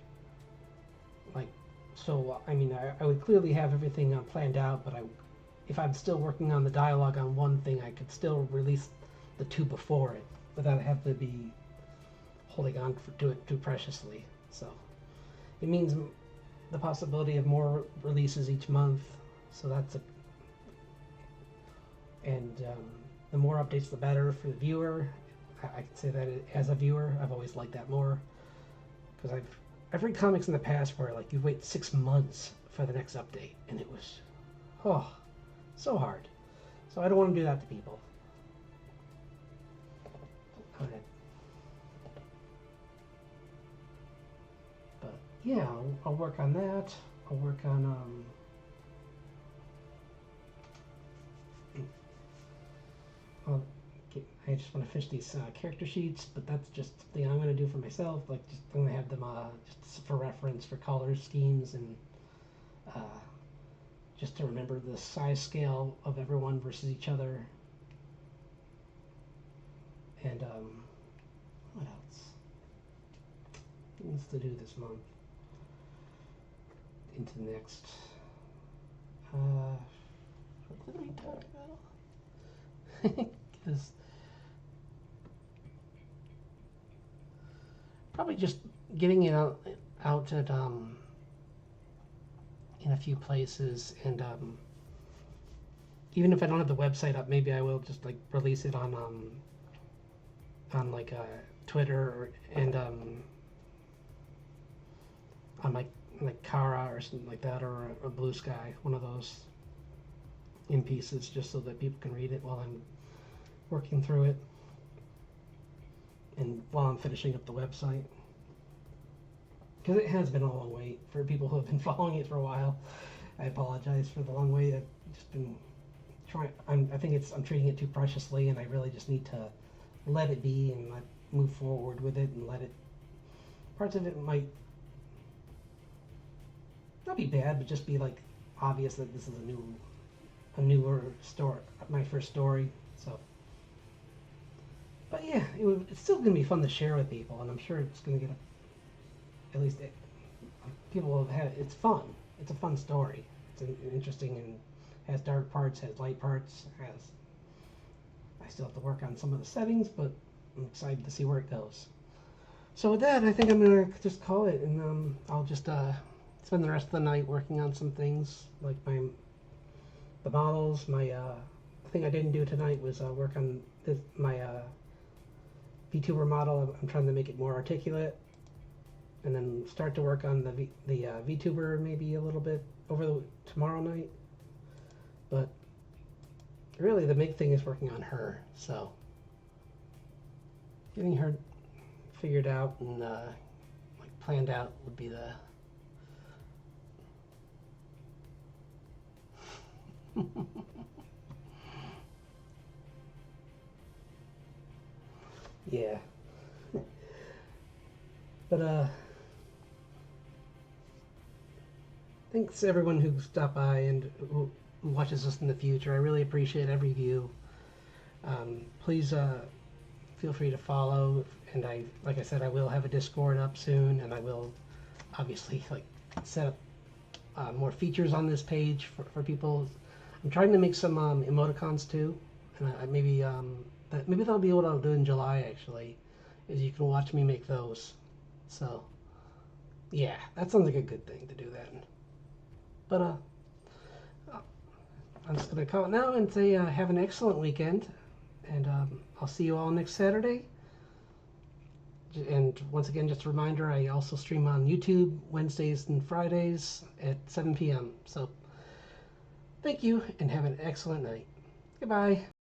So I mean, I would clearly have everything planned out, but if I'm still working on the dialogue on one thing, I could still release the two before it without having to be holding on to it too preciously. So it means the possibility of more releases each month, so that's the more updates the better for the viewer. I can say that as a viewer, I've always liked that more because I've read comics in the past where like you wait 6 months for the next update and it was so hard. So I don't want to do that to people. Okay. But yeah, I'll work on that. I'll work on I just want to finish these character sheets, but that's just something I'm going to do for myself. I'm going to have them just for reference for color schemes and just to remember the size scale of everyone versus each other. And what else? Things to do this month into the next. What did we talk about? Because probably just getting it out at in a few places, and even if I don't have the website up, maybe I will just like release it on on like Twitter and on like Kara or something like that, or a Blue Sky, one of those in pieces, just so that people can read it while I'm working through it and while I'm finishing up the website. Because it has been a long wait for people who have been following it for a while. I apologize for the long wait. I've just been trying. I think I'm treating it too preciously, and I really just need to let it be and let move forward with it and let it. Parts of it might not be bad, but just be like obvious that this is a newer story, my first story. So, but yeah, it's still gonna be fun to share with people, and I'm sure it's gonna get at least people will have. It's fun. It's a fun story. It's interesting and has dark parts, has light parts, has. I still have to work on some of the settings, but I'm excited to see where it goes. So with that, I think I'm gonna just call it, and I'll just spend the rest of the night working on some things like the models. My thing I didn't do tonight was work on my VTuber model. I'm trying to make it more articulate, and then start to work on the VTuber maybe a little bit over tomorrow night. But really, the big thing is working on her. So getting her figured out and like planned out would be the yeah. But thanks to everyone who stopped by and who watches us in the future. I really appreciate every view. Please feel free to follow, and like I said, I will have a Discord up soon, and I will obviously like set up more features on this page for people. I'm trying to make some emoticons too, and maybe that'll be what I'll do in July. Actually, is you can watch me make those. So yeah, that sounds like a good thing to do that. But I'm just gonna call it now and say have an excellent weekend, and I'll see you all next Saturday. And once again, just a reminder, I also stream on YouTube Wednesdays and Fridays at 7 p.m. So thank you and have an excellent night. Goodbye.